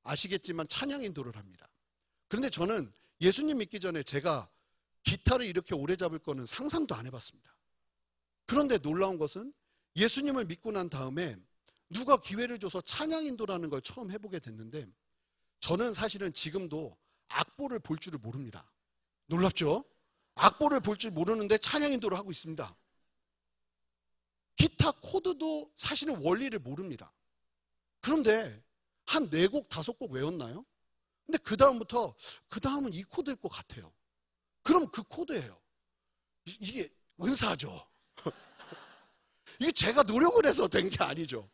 아시겠지만 찬양 인도를 합니다. 그런데 저는 예수님 믿기 전에 제가 기타를 이렇게 오래 잡을 거는 상상도 안 해봤습니다. 그런데 놀라운 것은 예수님을 믿고 난 다음에 누가 기회를 줘서 찬양 인도라는 걸 처음 해보게 됐는데, 저는 사실은 지금도 악보를 볼 줄을 모릅니다. 놀랍죠? 악보를 볼 줄 모르는데 찬양 인도를 하고 있습니다. 기타 코드도 사실은 원리를 모릅니다. 그런데 한 4곡, 5곡 외웠나요? 근데 그 다음은 이 코드일 것 같아요. 그럼 그 코드예요. 이게 은사죠. 이게 제가 노력을 해서 된 게 아니죠.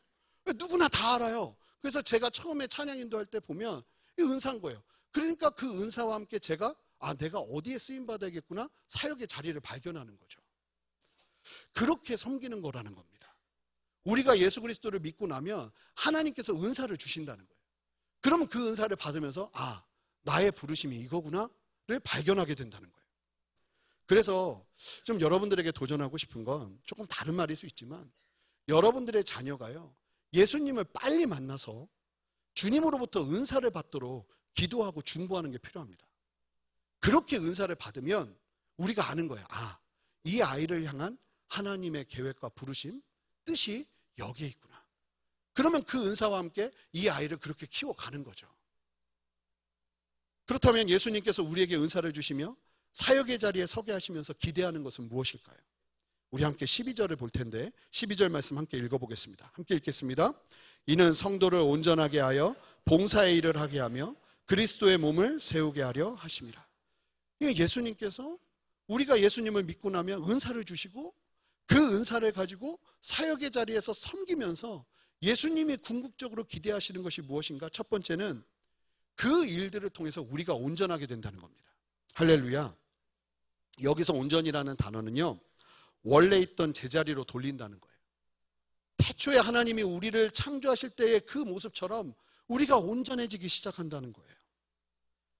누구나 다 알아요. 그래서 제가 처음에 찬양 인도할 때 보면 이 은사인 거예요. 그러니까 그 은사와 함께 제가 내가 어디에 쓰임받아야겠구나, 사역의 자리를 발견하는 거죠. 그렇게 섬기는 거라는 겁니다. 우리가 예수 그리스도를 믿고 나면 하나님께서 은사를 주신다는 거예요. 그러면 그 은사를 받으면서 나의 부르심이 이거구나를 발견하게 된다는 거예요. 그래서 좀 여러분들에게 도전하고 싶은 건 조금 다른 말일 수 있지만, 여러분들의 자녀가요, 예수님을 빨리 만나서 주님으로부터 은사를 받도록 기도하고 중보하는 게 필요합니다. 그렇게 은사를 받으면 우리가 아는 거예요. 이 아이를 향한 하나님의 계획과 부르심, 뜻이 여기에 있구나. 그러면 그 은사와 함께 이 아이를 그렇게 키워가는 거죠. 그렇다면 예수님께서 우리에게 은사를 주시며 사역의 자리에 서게 하시면서 기대하는 것은 무엇일까요? 우리 함께 12절을 볼 텐데 12절 말씀 함께 읽어보겠습니다. 함께 읽겠습니다. 이는 성도를 온전하게 하여 봉사의 일을 하게 하며 그리스도의 몸을 세우게 하려 하심이라. 예수님께서 우리가 예수님을 믿고 나면 은사를 주시고 그 은사를 가지고 사역의 자리에서 섬기면서 예수님이 궁극적으로 기대하시는 것이 무엇인가? 첫 번째는 그 일들을 통해서 우리가 온전하게 된다는 겁니다. 할렐루야. 여기서 온전이라는 단어는요, 원래 있던 제자리로 돌린다는 거예요. 태초에 하나님이 우리를 창조하실 때의 그 모습처럼 우리가 온전해지기 시작한다는 거예요.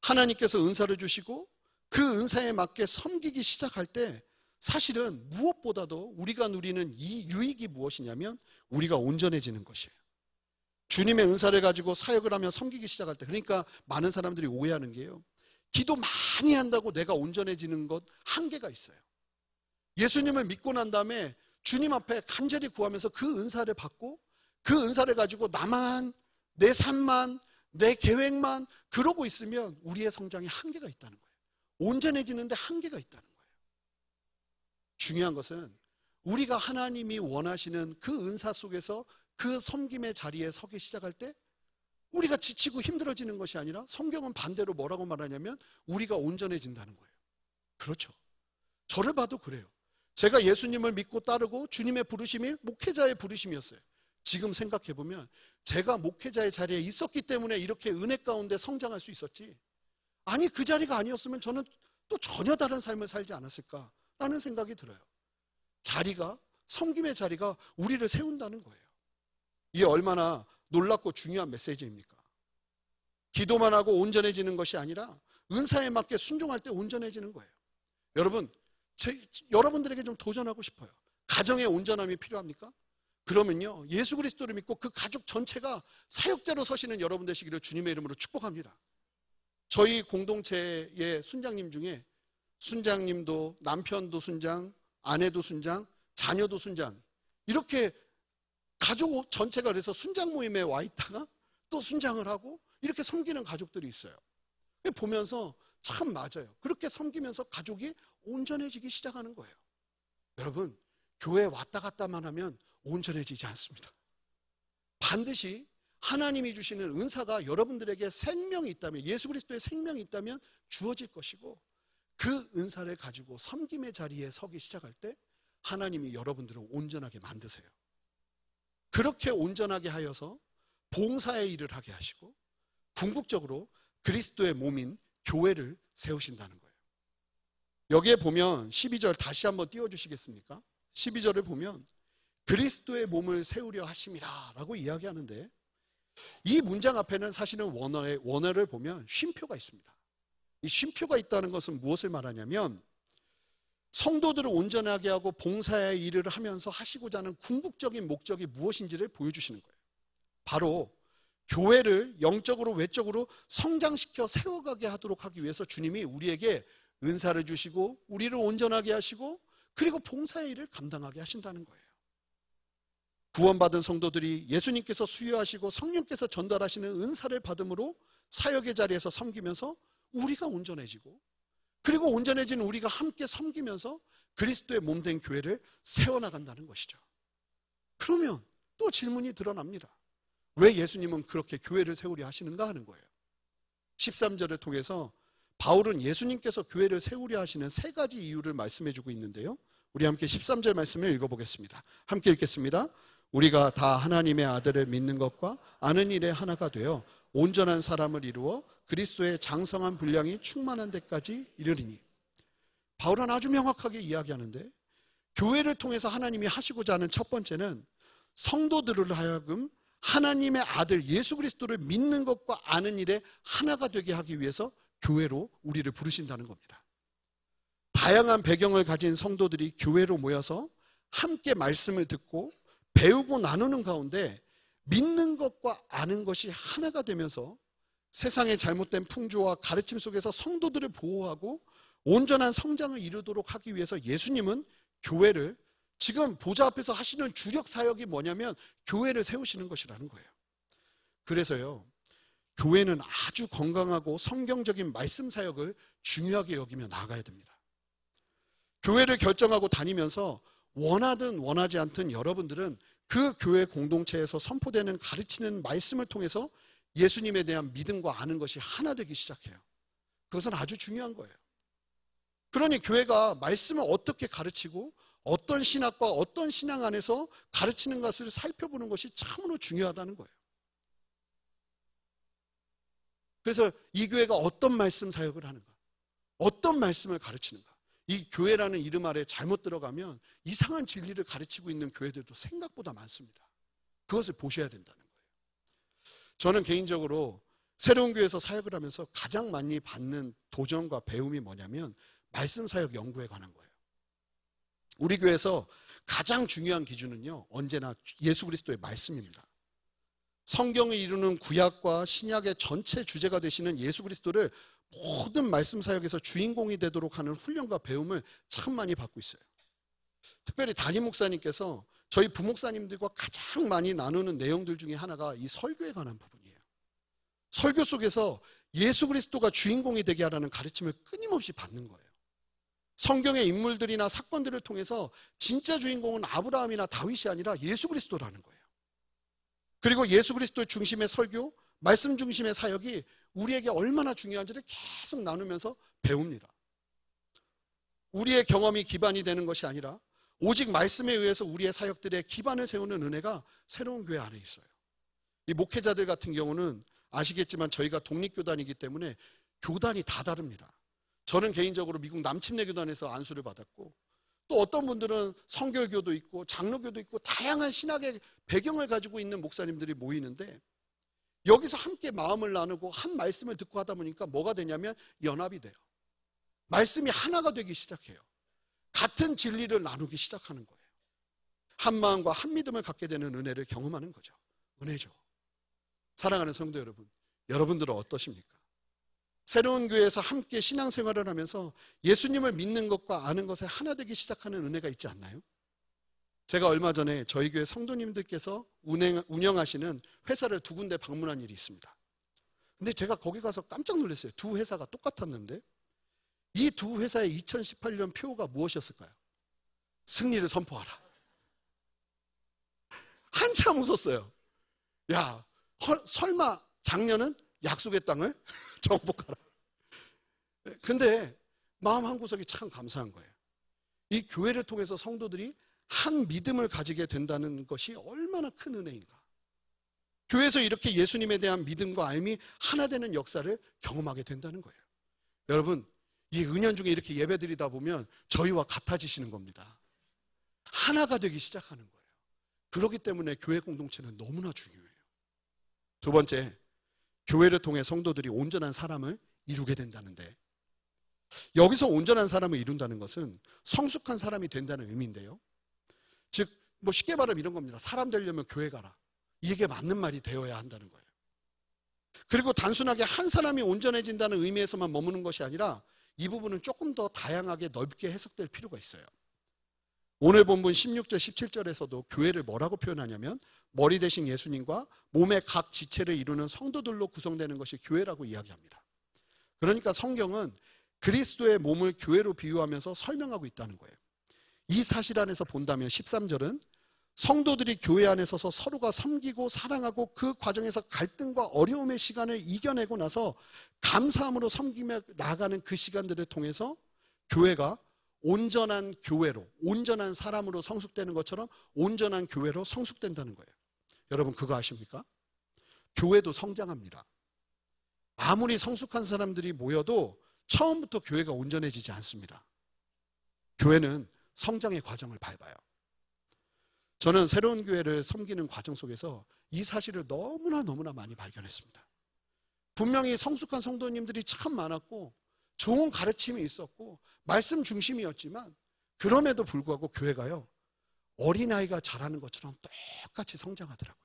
하나님께서 은사를 주시고 그 은사에 맞게 섬기기 시작할 때 사실은 무엇보다도 우리가 누리는 이 유익이 무엇이냐면 우리가 온전해지는 것이에요. 주님의 은사를 가지고 사역을 하며 섬기기 시작할 때, 그러니까 많은 사람들이 오해하는 게요, 기도 많이 한다고 내가 온전해지는 것 한계가 있어요. 예수님을 믿고 난 다음에 주님 앞에 간절히 구하면서 그 은사를 받고 그 은사를 가지고 나만, 내 삶만, 내 계획만 그러고 있으면 우리의 성장에 한계가 있다는 거예요. 온전해지는데 한계가 있다는 거예요. 중요한 것은 우리가 하나님이 원하시는 그 은사 속에서 그 섬김의 자리에 서기 시작할 때 우리가 지치고 힘들어지는 것이 아니라 성경은 반대로 뭐라고 말하냐면 우리가 온전해진다는 거예요. 그렇죠. 저를 봐도 그래요. 제가 예수님을 믿고 따르고 주님의 부르심이 목회자의 부르심이었어요. 지금 생각해보면 제가 목회자의 자리에 있었기 때문에 이렇게 은혜 가운데 성장할 수 있었지, 아니 그 자리가 아니었으면 저는 또 전혀 다른 삶을 살지 않았을까라는 생각이 들어요. 자리가, 섬김의 자리가 우리를 세운다는 거예요. 이게 얼마나 놀랍고 중요한 메시지입니까? 기도만 하고 온전해지는 것이 아니라 은사에 맞게 순종할 때 온전해지는 거예요. 여러분, 여러분들에게 좀 도전하고 싶어요. 가정의 온전함이 필요합니까? 그러면요, 예수 그리스도를 믿고 그 가족 전체가 사역자로 서시는 여러분 되시기를 주님의 이름으로 축복합니다. 저희 공동체의 순장님 중에 순장님도 남편도 순장, 아내도 순장, 자녀도 순장, 이렇게 가족 전체가 그래서 순장 모임에 와 있다가 또 순장을 하고 이렇게 섬기는 가족들이 있어요. 보면서 참 맞아요. 그렇게 섬기면서 가족이 온전해지기 시작하는 거예요. 여러분, 교회 왔다 갔다만 하면 온전해지지 않습니다. 반드시 하나님이 주시는 은사가 여러분들에게 생명이 있다면, 예수 그리스도의 생명이 있다면 주어질 것이고, 그 은사를 가지고 섬김의 자리에 서기 시작할 때 하나님이 여러분들을 온전하게 만드세요. 그렇게 온전하게 하여서 봉사의 일을 하게 하시고 궁극적으로 그리스도의 몸인 교회를 세우신다는 거예요. 여기에 보면 12절 다시 한번 띄워주시겠습니까? 12절을 보면 그리스도의 몸을 세우려 하심이라 라고 이야기하는데, 이 문장 앞에는 사실은 원어를 보면 쉼표가 있습니다. 이 쉼표가 있다는 것은 무엇을 말하냐면, 성도들을 온전하게 하고 봉사의 일을 하면서 하시고자 하는 궁극적인 목적이 무엇인지를 보여주시는 거예요. 바로 교회를 영적으로 외적으로 성장시켜 세워가게 하도록 하기 위해서 주님이 우리에게 은사를 주시고 우리를 온전하게 하시고 그리고 봉사의 일을 감당하게 하신다는 거예요. 구원받은 성도들이 예수님께서 수여하시고 성령께서 전달하시는 은사를 받음으로 사역의 자리에서 섬기면서 우리가 온전해지고, 그리고 온전해진 우리가 함께 섬기면서 그리스도의 몸된 교회를 세워나간다는 것이죠. 그러면 또 질문이 드러납니다. 왜 예수님은 그렇게 교회를 세우려 하시는가 하는 거예요. 13절을 통해서 바울은 예수님께서 교회를 세우려 하시는 세 가지 이유를 말씀해주고 있는데요, 우리 함께 13절 말씀을 읽어보겠습니다. 함께 읽겠습니다. 우리가 다 하나님의 아들을 믿는 것과 아는 일에 하나가 되어 온전한 사람을 이루어 그리스도의 장성한 분량이 충만한 데까지 이르리니. 바울은 아주 명확하게 이야기하는데, 교회를 통해서 하나님이 하시고자 하는 첫 번째는 성도들을 하여금 하나님의 아들 예수 그리스도를 믿는 것과 아는 일에 하나가 되게 하기 위해서 교회로 우리를 부르신다는 겁니다. 다양한 배경을 가진 성도들이 교회로 모여서 함께 말씀을 듣고 배우고 나누는 가운데 믿는 것과 아는 것이 하나가 되면서 세상의 잘못된 풍조와 가르침 속에서 성도들을 보호하고 온전한 성장을 이루도록 하기 위해서 예수님은 교회를, 지금 보좌 앞에서 하시는 주력 사역이 뭐냐면 교회를 세우시는 것이라는 거예요. 그래서요, 교회는 아주 건강하고 성경적인 말씀 사역을 중요하게 여기며 나아가야 됩니다. 교회를 결정하고 다니면서 원하든 원하지 않든 여러분들은 그 교회 공동체에서 선포되는 가르치는 말씀을 통해서 예수님에 대한 믿음과 아는 것이 하나 되기 시작해요. 그것은 아주 중요한 거예요. 그러니 교회가 말씀을 어떻게 가르치고 어떤 신학과 어떤 신앙 안에서 가르치는 것을 살펴보는 것이 참으로 중요하다는 거예요. 그래서 이 교회가 어떤 말씀 사역을 하는가, 어떤 말씀을 가르치는가, 이 교회라는 이름 아래 잘못 들어가면 이상한 진리를 가르치고 있는 교회들도 생각보다 많습니다. 그것을 보셔야 된다는 거예요. 저는 개인적으로 새로운 교회에서 사역을 하면서 가장 많이 받는 도전과 배움이 뭐냐면 말씀 사역 연구에 관한 거예요. 우리 교회에서 가장 중요한 기준은요, 언제나 예수 그리스도의 말씀입니다. 성경을 이루는 구약과 신약의 전체 주제가 되시는 예수 그리스도를 모든 말씀 사역에서 주인공이 되도록 하는 훈련과 배움을 참 많이 받고 있어요. 특별히 담임 목사님께서 저희 부목사님들과 가장 많이 나누는 내용들 중에 하나가 이 설교에 관한 부분이에요. 설교 속에서 예수 그리스도가 주인공이 되게 하라는 가르침을 끊임없이 받는 거예요. 성경의 인물들이나 사건들을 통해서 진짜 주인공은 아브라함이나 다윗이 아니라 예수 그리스도라는 거예요. 그리고 예수 그리스도 중심의 설교, 말씀 중심의 사역이 우리에게 얼마나 중요한지를 계속 나누면서 배웁니다. 우리의 경험이 기반이 되는 것이 아니라 오직 말씀에 의해서 우리의 사역들의 기반을 세우는 은혜가 새로운 교회 안에 있어요. 이 목회자들 같은 경우는 아시겠지만 저희가 독립교단이기 때문에 교단이 다 다릅니다. 저는 개인적으로 미국 남침내 교단에서 안수를 받았고, 또 어떤 분들은 성결교도 있고 장로교도 있고 다양한 신학의 배경을 가지고 있는 목사님들이 모이는데 여기서 함께 마음을 나누고 한 말씀을 듣고 하다 보니까 뭐가 되냐면 연합이 돼요. 말씀이 하나가 되기 시작해요. 같은 진리를 나누기 시작하는 거예요. 한 마음과 한 믿음을 갖게 되는 은혜를 경험하는 거죠. 은혜죠. 사랑하는 성도 여러분, 여러분들은 어떠십니까? 새로운 교회에서 함께 신앙생활을 하면서 예수님을 믿는 것과 아는 것에 하나 되기 시작하는 은혜가 있지 않나요? 제가 얼마 전에 저희 교회 성도님들께서 운영하시는 회사를 2군데 방문한 일이 있습니다. 근데 제가 거기 가서 깜짝 놀랐어요. 두 회사가 똑같았는데 이 두 회사의 2018년 표어가 무엇이었을까요? 승리를 선포하라. 한참 웃었어요. 야, 설마 작년은 약속의 땅을 정복하라. 근데 마음 한구석이 참 감사한 거예요. 이 교회를 통해서 성도들이 한 믿음을 가지게 된다는 것이 얼마나 큰 은혜인가. 교회에서 이렇게 예수님에 대한 믿음과 알미 하나 되는 역사를 경험하게 된다는 거예요. 여러분, 이 은연중에 이렇게 예배드리다 보면 저희와 같아지시는 겁니다. 하나가 되기 시작하는 거예요. 그렇기 때문에 교회 공동체는 너무나 중요해요. 두 번째, 교회를 통해 성도들이 온전한 사람을 이루게 된다는데, 여기서 온전한 사람을 이룬다는 것은 성숙한 사람이 된다는 의미인데요. 즉, 쉽게 말하면 이런 겁니다. 사람 되려면 교회 가라. 이게 맞는 말이 되어야 한다는 거예요. 그리고 단순하게 한 사람이 온전해진다는 의미에서만 머무는 것이 아니라 이 부분은 조금 더 다양하게 넓게 해석될 필요가 있어요. 오늘 본문 16절, 17절에서도 교회를 뭐라고 표현하냐면 머리 대신 예수님과 몸의 각 지체를 이루는 성도들로 구성되는 것이 교회라고 이야기합니다. 그러니까 성경은 그리스도의 몸을 교회로 비유하면서 설명하고 있다는 거예요. 이 사실 안에서 본다면 13절은 성도들이 교회 안에 서서 서로가 섬기고 사랑하고 그 과정에서 갈등과 어려움의 시간을 이겨내고 나서 감사함으로 섬기며 나아가는 그 시간들을 통해서 교회가 온전한 교회로, 온전한 사람으로 성숙되는 것처럼 온전한 교회로 성숙된다는 거예요. 여러분 그거 아십니까? 교회도 성장합니다. 아무리 성숙한 사람들이 모여도 처음부터 교회가 온전해지지 않습니다. 교회는 성장의 과정을 밟아요. 저는 새로운 교회를 섬기는 과정 속에서 이 사실을 너무나 많이 발견했습니다. 분명히 성숙한 성도님들이 참 많았고 좋은 가르침이 있었고 말씀 중심이었지만 그럼에도 불구하고 교회가요, 어린아이가 자라는 것처럼 똑같이 성장하더라고요.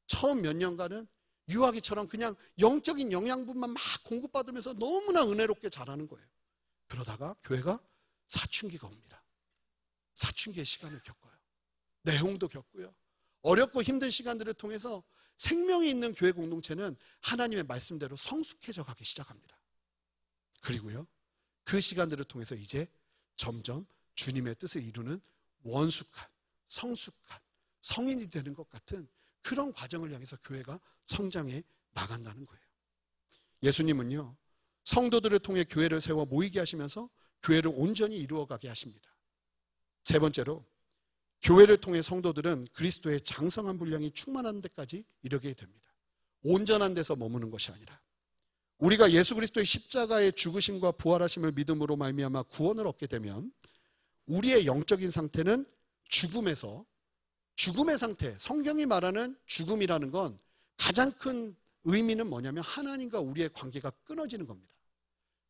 처음 몇 년간은 유아기처럼 그냥 영적인 영양분만 막 공급받으면서 너무나 은혜롭게 자라는 거예요. 그러다가 교회가 사춘기가 옵니다. 사춘기의 시간을 겪어요. 내홍도 겪고요. 어렵고 힘든 시간들을 통해서 생명이 있는 교회 공동체는 하나님의 말씀대로 성숙해져 가기 시작합니다. 그리고요, 그 시간들을 통해서 이제 점점 주님의 뜻을 이루는 원숙한, 성숙한 성인이 되는 것 같은 그런 과정을 향해서 교회가 성장해 나간다는 거예요. 예수님은요, 성도들을 통해 교회를 세워 모이게 하시면서 교회를 온전히 이루어가게 하십니다. 세 번째로, 교회를 통해 성도들은 그리스도의 장성한 분량이 충만한 데까지 이르게 됩니다. 온전한 데서 머무는 것이 아니라 우리가 예수 그리스도의 십자가의 죽으심과 부활하심을 믿음으로 말미암아 구원을 얻게 되면 우리의 영적인 상태는 죽음에서, 죽음의 상태, 성경이 말하는 죽음이라는 건 가장 큰 의미는 뭐냐면 하나님과 우리의 관계가 끊어지는 겁니다.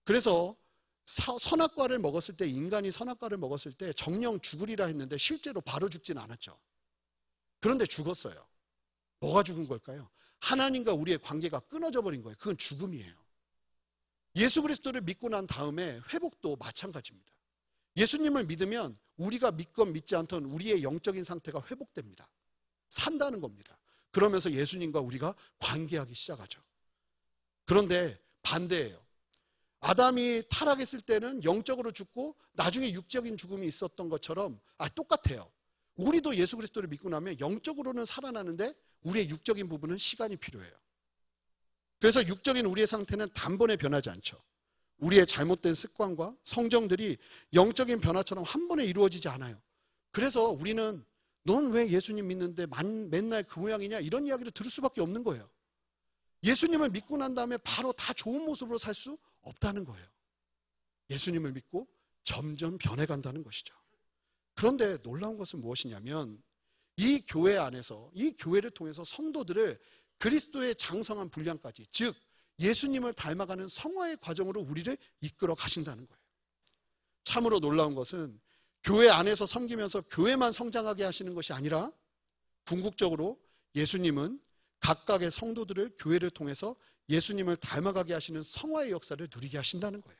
그래서 선악과를 먹었을 때, 인간이 선악과를 먹었을 때 정령 죽으리라 했는데 실제로 바로 죽지는 않았죠. 그런데 죽었어요. 뭐가 죽은 걸까요? 하나님과 우리의 관계가 끊어져 버린 거예요. 그건 죽음이에요. 예수 그리스도를 믿고 난 다음에 회복도 마찬가지입니다. 예수님을 믿으면 우리가 믿건 믿지 않던 우리의 영적인 상태가 회복됩니다. 산다는 겁니다. 그러면서 예수님과 우리가 관계하기 시작하죠. 그런데 반대예요. 아담이 타락했을 때는 영적으로 죽고 나중에 육적인 죽음이 있었던 것처럼 똑같아요. 우리도 예수 그리스도를 믿고 나면 영적으로는 살아나는데 우리의 육적인 부분은 시간이 필요해요. 그래서 육적인 우리의 상태는 단번에 변하지 않죠. 우리의 잘못된 습관과 성정들이 영적인 변화처럼 한 번에 이루어지지 않아요. 그래서 우리는 넌 왜 예수님 믿는데 맨날 그 모양이냐 이런 이야기를 들을 수밖에 없는 거예요. 예수님을 믿고 난 다음에 바로 다 좋은 모습으로 살 수 없다는 거예요. 예수님을 믿고 점점 변해간다는 것이죠. 그런데 놀라운 것은 무엇이냐면 이 교회 안에서, 이 교회를 통해서 성도들을 그리스도의 장성한 분량까지, 즉 예수님을 닮아가는 성화의 과정으로 우리를 이끌어 가신다는 거예요. 참으로 놀라운 것은 교회 안에서 섬기면서 교회만 성장하게 하시는 것이 아니라 궁극적으로 예수님은 각각의 성도들을 교회를 통해서 예수님을 닮아가게 하시는 성화의 역사를 누리게 하신다는 거예요.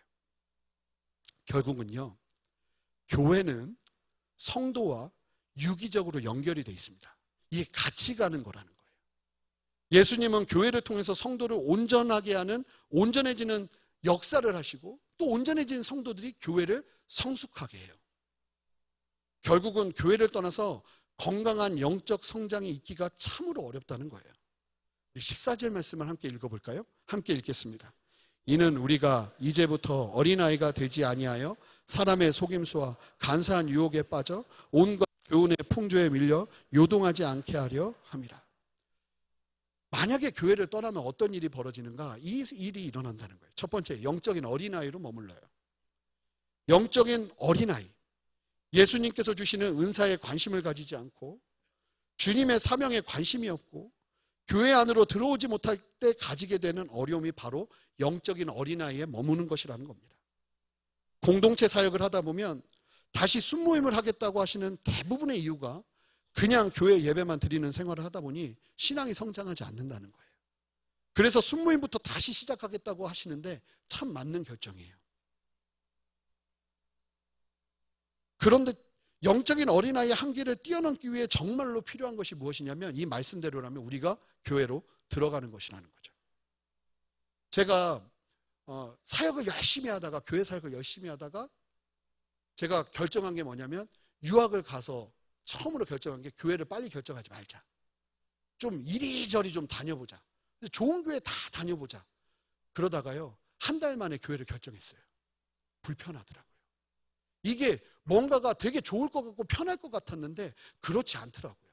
결국은요, 교회는 성도와 유기적으로 연결이 되어 있습니다. 이게 같이 가는 거라는 거예요. 예수님은 교회를 통해서 성도를 온전하게 하는, 온전해지는 역사를 하시고, 또 온전해진 성도들이 교회를 성숙하게 해요. 결국은 교회를 떠나서 건강한 영적 성장이 있기가 참으로 어렵다는 거예요. 14절 말씀을 함께 읽어볼까요? 함께 읽겠습니다. 이는 우리가 이제부터 어린아이가 되지 아니하여 사람의 속임수와 간사한 유혹에 빠져 온갖 교훈의 풍조에 밀려 요동하지 않게 하려 함이라. 만약에 교회를 떠나면 어떤 일이 벌어지는가? 이 일이 일어난다는 거예요. 첫 번째, 영적인 어린아이로 머물러요. 영적인 어린아이. 예수님께서 주시는 은사에 관심을 가지지 않고 주님의 사명에 관심이 없고 교회 안으로 들어오지 못할 때 가지게 되는 어려움이 바로 영적인 어린아이에 머무는 것이라는 겁니다. 공동체 사역을 하다 보면 다시 순모임을 하겠다고 하시는 대부분의 이유가 그냥 교회 예배만 드리는 생활을 하다 보니 신앙이 성장하지 않는다는 거예요. 그래서 순모임부터 다시 시작하겠다고 하시는데 참 맞는 결정이에요. 그런데 영적인 어린아이의 한계를 뛰어넘기 위해 정말로 필요한 것이 무엇이냐면 이 말씀대로라면 우리가 교회로 들어가는 것이라는 거죠. 제가 사역을 열심히 하다가, 교회 사역을 열심히 하다가 제가 결정한 게 뭐냐면 유학을 가서 처음으로 결정한 게 교회를 빨리 결정하지 말자. 좀 이리저리 좀 다녀보자. 좋은 교회 다 다녀보자. 그러다가요, 한 달 만에 교회를 결정했어요. 불편하더라고요. 이게 뭔가가 되게 좋을 것 같고 편할 것 같았는데 그렇지 않더라고요.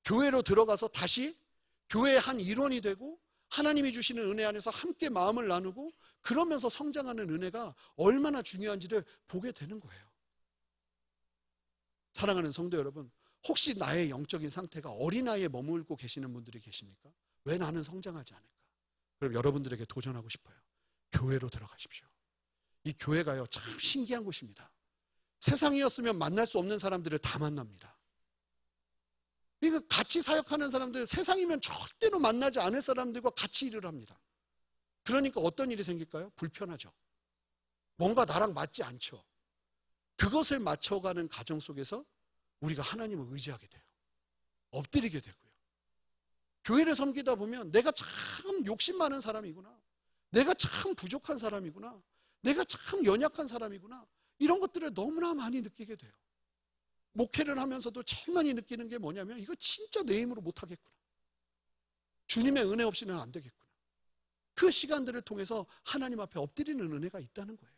교회로 들어가서 다시 교회의 한 일원이 되고 하나님이 주시는 은혜 안에서 함께 마음을 나누고 그러면서 성장하는 은혜가 얼마나 중요한지를 보게 되는 거예요. 사랑하는 성도 여러분, 혹시 나의 영적인 상태가 어린아이에 머물고 계시는 분들이 계십니까? 왜 나는 성장하지 않을까? 그럼 여러분들에게 도전하고 싶어요. 교회로 들어가십시오. 이 교회가요, 참 신기한 곳입니다. 세상이었으면 만날 수 없는 사람들을 다 만납니다. 그러니까 같이 사역하는 사람들, 세상이면 절대로 만나지 않을 사람들과 같이 일을 합니다. 그러니까 어떤 일이 생길까요? 불편하죠. 뭔가 나랑 맞지 않죠. 그것을 맞춰가는 과정 속에서 우리가 하나님을 의지하게 돼요. 엎드리게 되고요. 교회를 섬기다 보면 내가 참 욕심 많은 사람이구나. 내가 참 부족한 사람이구나. 내가 참 연약한 사람이구나. 이런 것들을 너무나 많이 느끼게 돼요. 목회를 하면서도 제일 많이 느끼는 게 뭐냐면 이거 진짜 내 힘으로 못하겠구나. 주님의 은혜 없이는 안 되겠구나. 그 시간들을 통해서 하나님 앞에 엎드리는 은혜가 있다는 거예요.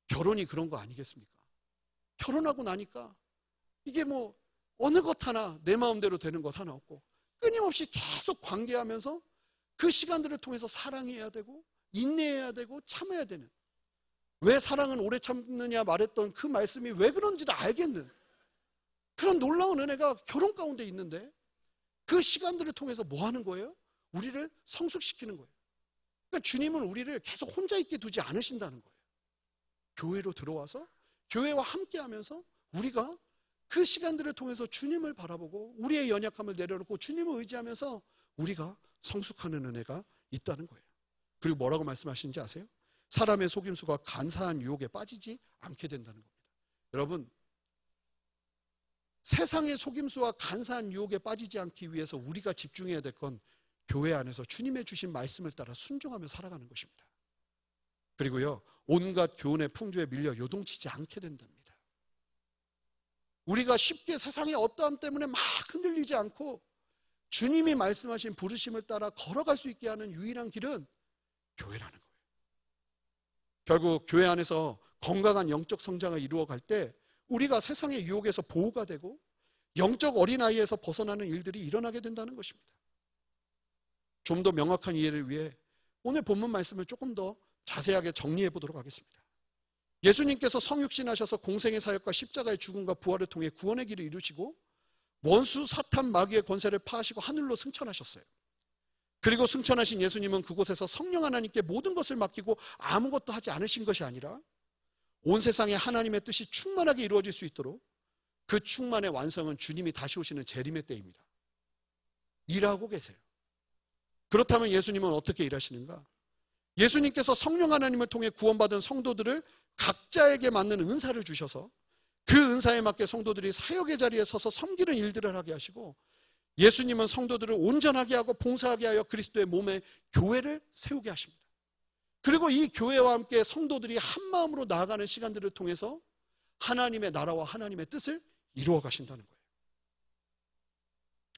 결혼이 그런 거 아니겠습니까? 결혼하고 나니까 이게 뭐 어느 것 하나 내 마음대로 되는 것 하나 없고 끊임없이 계속 관계하면서 그 시간들을 통해서 사랑해야 되고 인내해야 되고 참아야 되는, 왜 사랑은 오래 참느냐 말했던 그 말씀이 왜 그런지를 알겠는 그런 놀라운 은혜가 결혼 가운데 있는데 그 시간들을 통해서 뭐 하는 거예요? 우리를 성숙시키는 거예요. 그러니까 주님은 우리를 계속 혼자 있게 두지 않으신다는 거예요. 교회로 들어와서 교회와 함께하면서 우리가 그 시간들을 통해서 주님을 바라보고 우리의 연약함을 내려놓고 주님을 의지하면서 우리가 성숙하는 은혜가 있다는 거예요. 그리고 뭐라고 말씀하시는지 아세요? 사람의 속임수가 간사한 유혹에 빠지지 않게 된다는 겁니다. 여러분, 세상의 속임수와 간사한 유혹에 빠지지 않기 위해서 우리가 집중해야 될 건 교회 안에서 주님의 주신 말씀을 따라 순종하며 살아가는 것입니다. 그리고요, 온갖 교훈의 풍조에 밀려 요동치지 않게 된답니다. 우리가 쉽게 세상의 어떠함 때문에 막 흔들리지 않고 주님이 말씀하신 부르심을 따라 걸어갈 수 있게 하는 유일한 길은 교회라는 거예요. 결국 교회 안에서 건강한 영적 성장을 이루어갈 때 우리가 세상의 유혹에서 보호가 되고 영적 어린아이에서 벗어나는 일들이 일어나게 된다는 것입니다. 좀 더 명확한 이해를 위해 오늘 본문 말씀을 조금 더 자세하게 정리해 보도록 하겠습니다. 예수님께서 성육신하셔서 공생의 사역과 십자가의 죽음과 부활을 통해 구원의 길을 이루시고 원수 사탄 마귀의 권세를 파하시고 하늘로 승천하셨어요. 그리고 승천하신 예수님은 그곳에서 성령 하나님께 모든 것을 맡기고 아무것도 하지 않으신 것이 아니라 온 세상에 하나님의 뜻이 충만하게 이루어질 수 있도록 그 충만의 완성은 주님이 다시 오시는 재림의 때입니다. 일하고 계세요. 그렇다면 예수님은 어떻게 일하시는가? 예수님께서 성령 하나님을 통해 구원받은 성도들을 각자에게 맞는 은사를 주셔서 그 은사에 맞게 성도들이 사역의 자리에 서서 섬기는 일들을 하게 하시고, 예수님은 성도들을 온전하게 하고 봉사하게 하여 그리스도의 몸에 교회를 세우게 하십니다. 그리고 이 교회와 함께 성도들이 한 마음으로 나아가는 시간들을 통해서 하나님의 나라와 하나님의 뜻을 이루어 가신다는 거예요.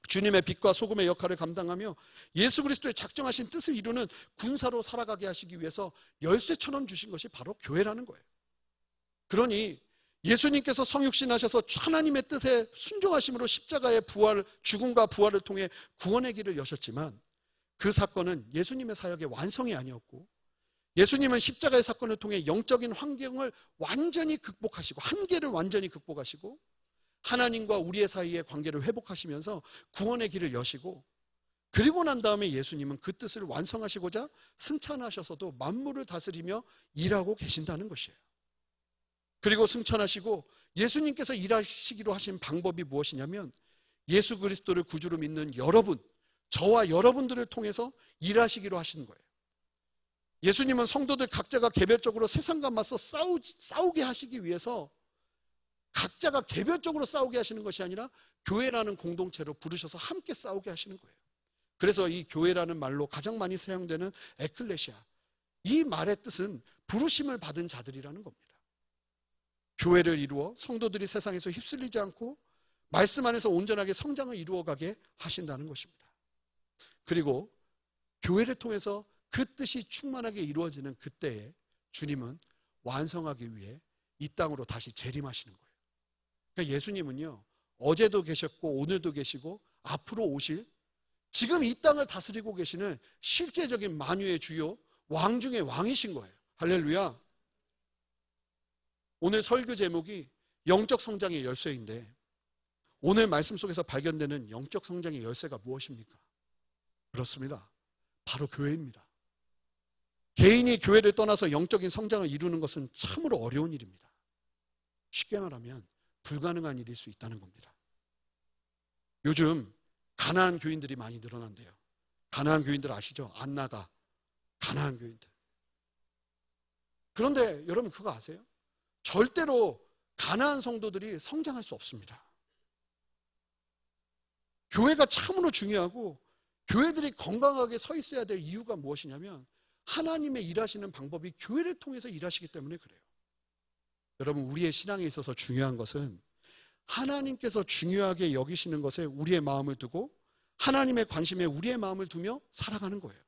주님의 빛과 소금의 역할을 감당하며 예수 그리스도의 작정하신 뜻을 이루는 군사로 살아가게 하시기 위해서 열쇠처럼 주신 것이 바로 교회라는 거예요. 그러니 예수님께서 성육신하셔서 하나님의 뜻에 순종하심으로 십자가의 부활, 죽음과 부활을 통해 구원의 길을 여셨지만, 그 사건은 예수님의 사역의 완성이 아니었고, 예수님은 십자가의 사건을 통해 영적인 환경을 완전히 극복하시고, 한계를 완전히 극복하시고, 하나님과 우리의 사이의 관계를 회복하시면서 구원의 길을 여시고, 그리고 난 다음에 예수님은 그 뜻을 완성하시고자 승천하셔서도 만물을 다스리며 일하고 계신다는 것이에요. 그리고 승천하시고 예수님께서 일하시기로 하신 방법이 무엇이냐면, 예수 그리스도를 구주로 믿는 여러분, 저와 여러분들을 통해서 일하시기로 하신 거예요. 예수님은 성도들 각자가 개별적으로 세상과 맞서 싸우게 하시기 위해서 각자가 개별적으로 싸우게 하시는 것이 아니라 교회라는 공동체로 부르셔서 함께 싸우게 하시는 거예요. 그래서 이 교회라는 말로 가장 많이 사용되는 에클레시아, 이 말의 뜻은 부르심을 받은 자들이라는 겁니다. 교회를 이루어 성도들이 세상에서 휩쓸리지 않고 말씀 안에서 온전하게 성장을 이루어가게 하신다는 것입니다. 그리고 교회를 통해서 그 뜻이 충만하게 이루어지는 그때에 주님은 완성하기 위해 이 땅으로 다시 재림하시는 거예요. 그러니까 예수님은요, 어제도 계셨고 오늘도 계시고 앞으로 오실, 지금 이 땅을 다스리고 계시는 실제적인 만유의 주요, 왕 중의 왕이신 거예요. 할렐루야. 오늘 설교 제목이 영적 성장의 열쇠인데, 오늘 말씀 속에서 발견되는 영적 성장의 열쇠가 무엇입니까? 그렇습니다. 바로 교회입니다. 개인이 교회를 떠나서 영적인 성장을 이루는 것은 참으로 어려운 일입니다. 쉽게 말하면 불가능한 일일 수 있다는 겁니다. 요즘 가나안 교인들이 많이 늘어난대요. 가나안 교인들 아시죠? 안나가 가나안 교인들. 그런데 여러분 그거 아세요? 절대로 가나안 성도들이 성장할 수 없습니다. 교회가 참으로 중요하고 교회들이 건강하게 서 있어야 될 이유가 무엇이냐면, 하나님의 일하시는 방법이 교회를 통해서 일하시기 때문에 그래요. 여러분, 우리의 신앙에 있어서 중요한 것은 하나님께서 중요하게 여기시는 것에 우리의 마음을 두고 하나님의 관심에 우리의 마음을 두며 살아가는 거예요.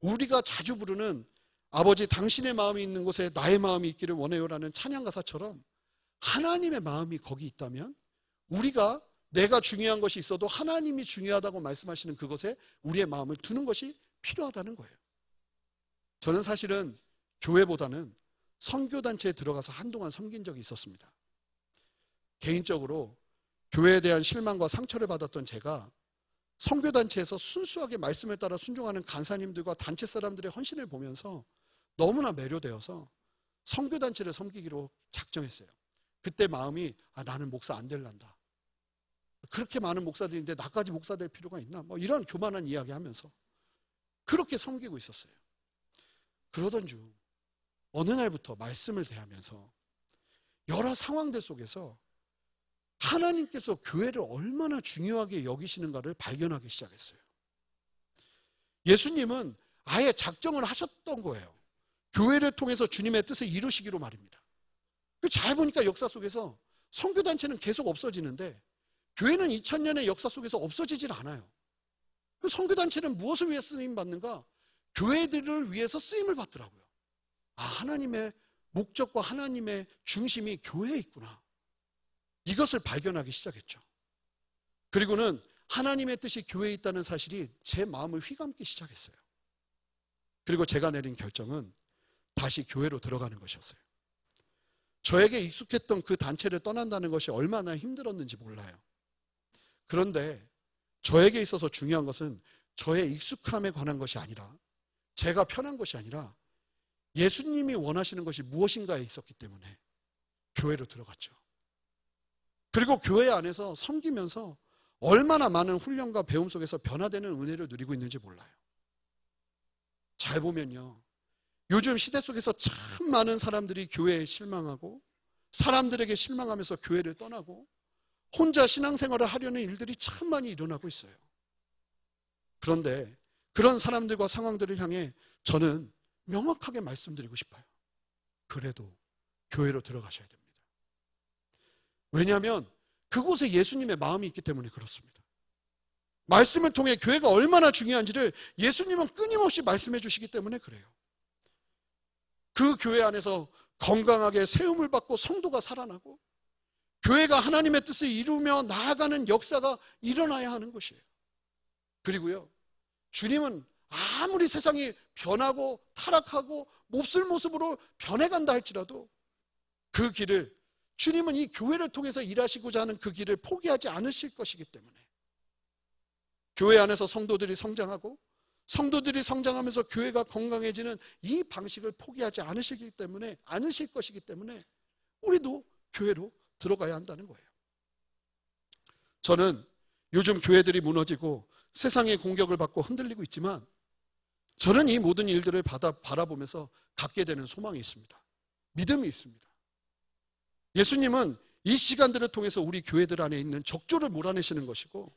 우리가 자주 부르는 아버지 당신의 마음이 있는 곳에 나의 마음이 있기를 원해요라는 찬양가사처럼, 하나님의 마음이 거기 있다면 우리가 내가 중요한 것이 있어도 하나님이 중요하다고 말씀하시는 그것에 우리의 마음을 두는 것이 필요하다는 거예요. 저는 사실은 교회보다는 선교단체에 들어가서 한동안 섬긴 적이 있었습니다. 개인적으로 교회에 대한 실망과 상처를 받았던 제가 선교단체에서 순수하게 말씀에 따라 순종하는 간사님들과 단체 사람들의 헌신을 보면서 너무나 매료되어서 선교단체를 섬기기로 작정했어요. 그때 마음이 나는 목사 안 될란다. 그렇게 많은 목사들인데 나까지 목사 될 필요가 있나? 뭐 이런 교만한 이야기 하면서 그렇게 섬기고 있었어요. 그러던 중 어느 날부터 말씀을 대하면서 여러 상황들 속에서 하나님께서 교회를 얼마나 중요하게 여기시는가를 발견하기 시작했어요. 예수님은 아예 작정을 하셨던 거예요. 교회를 통해서 주님의 뜻을 이루시기로 말입니다. 잘 보니까 역사 속에서 선교단체는 계속 없어지는데 교회는 2000년의 역사 속에서 없어지질 않아요. 선교단체는 무엇을 위해 쓰임 받는가? 교회들을 위해서 쓰임을 받더라고요. 하나님의 목적과 하나님의 중심이 교회에 있구나. 이것을 발견하기 시작했죠. 그리고는 하나님의 뜻이 교회에 있다는 사실이 제 마음을 휘감기 시작했어요. 그리고 제가 내린 결정은 다시 교회로 들어가는 것이었어요. 저에게 익숙했던 그 단체를 떠난다는 것이 얼마나 힘들었는지 몰라요. 그런데 저에게 있어서 중요한 것은 저의 익숙함에 관한 것이 아니라, 제가 편한 것이 아니라 예수님이 원하시는 것이 무엇인가에 있었기 때문에 교회로 들어갔죠. 그리고 교회 안에서 섬기면서 얼마나 많은 훈련과 배움 속에서 변화되는 은혜를 누리고 있는지 몰라요. 잘 보면요, 요즘 시대 속에서 참 많은 사람들이 교회에 실망하고 사람들에게 실망하면서 교회를 떠나고 혼자 신앙생활을 하려는 일들이 참 많이 일어나고 있어요. 그런데 그런 사람들과 상황들을 향해 저는 명확하게 말씀드리고 싶어요. 그래도 교회로 들어가셔야 됩니다. 왜냐하면 그곳에 예수님의 마음이 있기 때문에 그렇습니다. 말씀을 통해 교회가 얼마나 중요한지를 예수님은 끊임없이 말씀해 주시기 때문에 그래요. 그 교회 안에서 건강하게 세움을 받고 성도가 살아나고 교회가 하나님의 뜻을 이루며 나아가는 역사가 일어나야 하는 것이에요. 그리고요, 주님은 아무리 세상이 변하고 타락하고 몹쓸 모습으로 변해간다 할지라도 그 길을, 주님은 이 교회를 통해서 일하시고자 하는 그 길을 포기하지 않으실 것이기 때문에, 교회 안에서 성도들이 성장하고 성도들이 성장하면서 교회가 건강해지는 이 방식을 포기하지 않으실 것이기 때문에 우리도 교회로 들어가야 한다는 거예요. 저는 요즘 교회들이 무너지고 세상의 공격을 받고 흔들리고 있지만 저는 이 모든 일들을 바라보면서 갖게 되는 소망이 있습니다. 믿음이 있습니다. 예수님은 이 시간들을 통해서 우리 교회들 안에 있는 적조를 몰아내시는 것이고,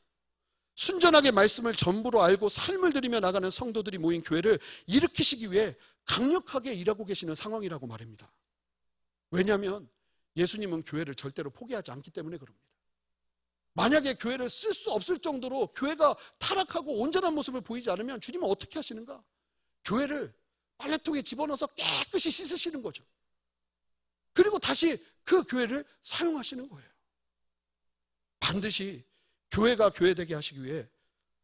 순전하게 말씀을 전부로 알고 삶을 들이며 나가는 성도들이 모인 교회를 일으키시기 위해 강력하게 일하고 계시는 상황이라고 말합니다. 왜냐하면 예수님은 교회를 절대로 포기하지 않기 때문에 그럽니다. 만약에 교회를 쓸 수 없을 정도로 교회가 타락하고 온전한 모습을 보이지 않으면 주님은 어떻게 하시는가? 교회를 빨래통에 집어넣어서 깨끗이 씻으시는 거죠. 그리고 다시 그 교회를 사용하시는 거예요. 반드시 교회가 교회되게 하시기 위해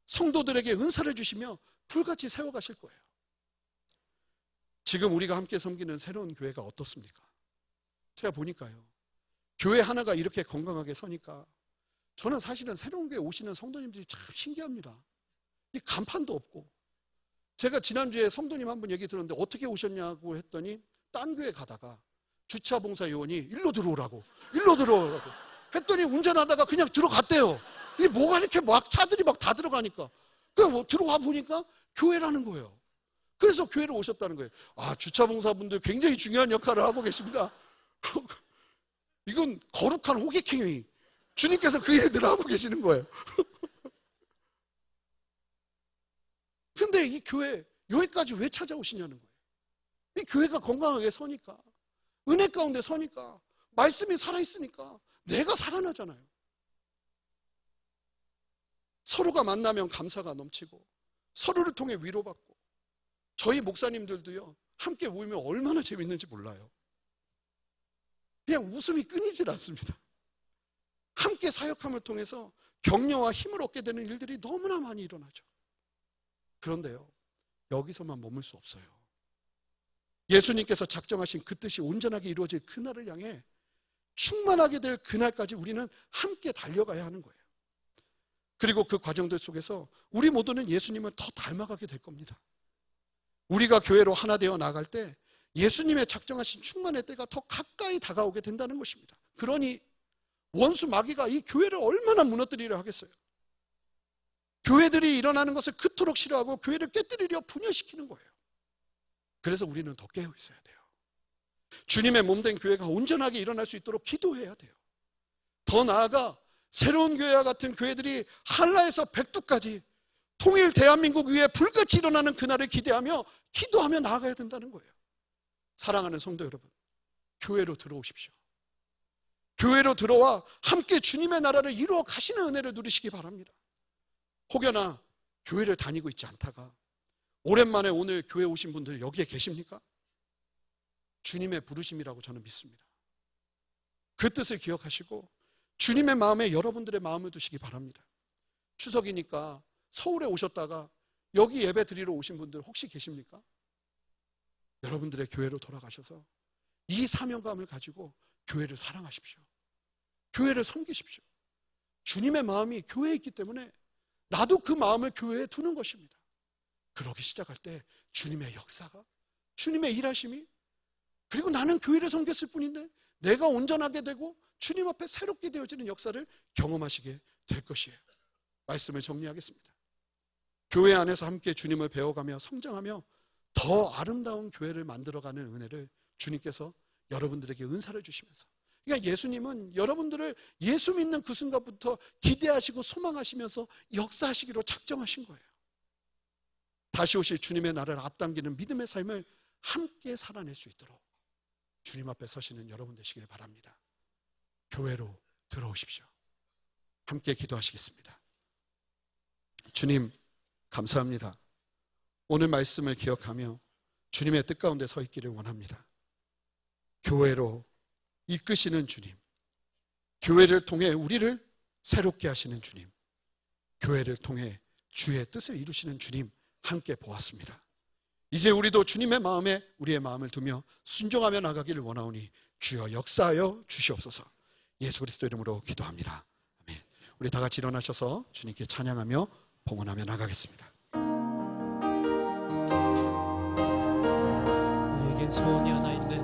성도들에게 은사를 주시며 불같이 세워가실 거예요. 지금 우리가 함께 섬기는 새로운 교회가 어떻습니까? 제가 보니까요, 교회 하나가 이렇게 건강하게 서니까 저는 사실은 새로운 교회 오시는 성도님들이 참 신기합니다. 이 간판도 없고, 제가 지난주에 성도님 한 분 얘기 들었는데 어떻게 오셨냐고 했더니 딴 교회 가다가 주차봉사 요원이 일로 들어오라고 했더니 운전하다가 그냥 들어갔대요. 이게 뭐가 이렇게 막 차들이 막 다 들어가니까, 그 들어와 보니까 교회라는 거예요. 그래서 교회로 오셨다는 거예요. 아, 주차봉사분들 굉장히 중요한 역할을 하고 계십니다. 이건 거룩한 호객행위, 주님께서 그 일들을 하고 계시는 거예요. 근데 이 교회 여기까지 왜 찾아오시냐는 거예요. 이 교회가 건강하게 서니까, 은혜 가운데 서니까, 말씀이 살아있으니까 내가 살아나잖아요. 서로가 만나면 감사가 넘치고 서로를 통해 위로받고, 저희 목사님들도요, 함께 모이면 얼마나 재밌는지 몰라요. 그냥 웃음이 끊이질 않습니다. 함께 사역함을 통해서 격려와 힘을 얻게 되는 일들이 너무나 많이 일어나죠. 그런데요, 여기서만 머물 수 없어요. 예수님께서 작정하신 그 뜻이 온전하게 이루어질 그날을 향해 충만하게 될 그날까지 우리는 함께 달려가야 하는 거예요. 그리고 그 과정들 속에서 우리 모두는 예수님을 더 닮아가게 될 겁니다. 우리가 교회로 하나 되어 나갈 때 예수님의 작정하신 충만의 때가 더 가까이 다가오게 된다는 것입니다. 그러니 원수 마귀가 이 교회를 얼마나 무너뜨리려 하겠어요. 교회들이 일어나는 것을 그토록 싫어하고 교회를 깨뜨리려 분열시키는 거예요. 그래서 우리는 더 깨어 있어야 돼요. 주님의 몸된 교회가 온전하게 일어날 수 있도록 기도해야 돼요. 더 나아가 새로운 교회와 같은 교회들이 한라에서 백두까지 통일 대한민국 위에 불같이 일어나는 그날을 기대하며 기도하며 나아가야 된다는 거예요. 사랑하는 성도 여러분, 교회로 들어오십시오. 교회로 들어와 함께 주님의 나라를 이루어 가시는 은혜를 누리시기 바랍니다. 혹여나 교회를 다니고 있지 않다가 오랜만에 오늘 교회 오신 분들 여기에 계십니까? 주님의 부르심이라고 저는 믿습니다. 그 뜻을 기억하시고 주님의 마음에 여러분들의 마음을 두시기 바랍니다. 추석이니까 서울에 오셨다가 여기 예배 드리러 오신 분들 혹시 계십니까? 여러분들의 교회로 돌아가셔서 이 사명감을 가지고 교회를 사랑하십시오. 교회를 섬기십시오. 주님의 마음이 교회에 있기 때문에 나도 그 마음을 교회에 두는 것입니다. 그러기 시작할 때 주님의 역사가, 주님의 일하심이, 그리고 나는 교회를 섬겼을 뿐인데 내가 온전하게 되고 주님 앞에 새롭게 되어지는 역사를 경험하시게 될 것이에요. 말씀을 정리하겠습니다. 교회 안에서 함께 주님을 배워가며 성장하며 더 아름다운 교회를 만들어가는 은혜를 주님께서 여러분들에게 은사를 주시면서, 그러니까 예수님은 여러분들을 예수 믿는 그 순간부터 기대하시고 소망하시면서 역사하시기로 작정하신 거예요. 다시 오실 주님의 나라를 앞당기는 믿음의 삶을 함께 살아낼 수 있도록 주님 앞에 서시는 여러분 되시길 바랍니다. 교회로 들어오십시오. 함께 기도하시겠습니다. 주님, 감사합니다. 오늘 말씀을 기억하며 주님의 뜻 가운데 서 있기를 원합니다. 교회로 이끄시는 주님, 교회를 통해 우리를 새롭게 하시는 주님, 교회를 통해 주의 뜻을 이루시는 주님 함께 보았습니다. 이제 우리도 주님의 마음에 우리의 마음을 두며 순종하며 나가기를 원하오니 주여 역사하여 주시옵소서. 예수 그리스도 이름으로 기도합니다. 아멘. 우리 다 같이 일어나셔서 주님께 찬양하며 봉헌하며 나가겠습니다. 우리에겐 소원이 하나 있네.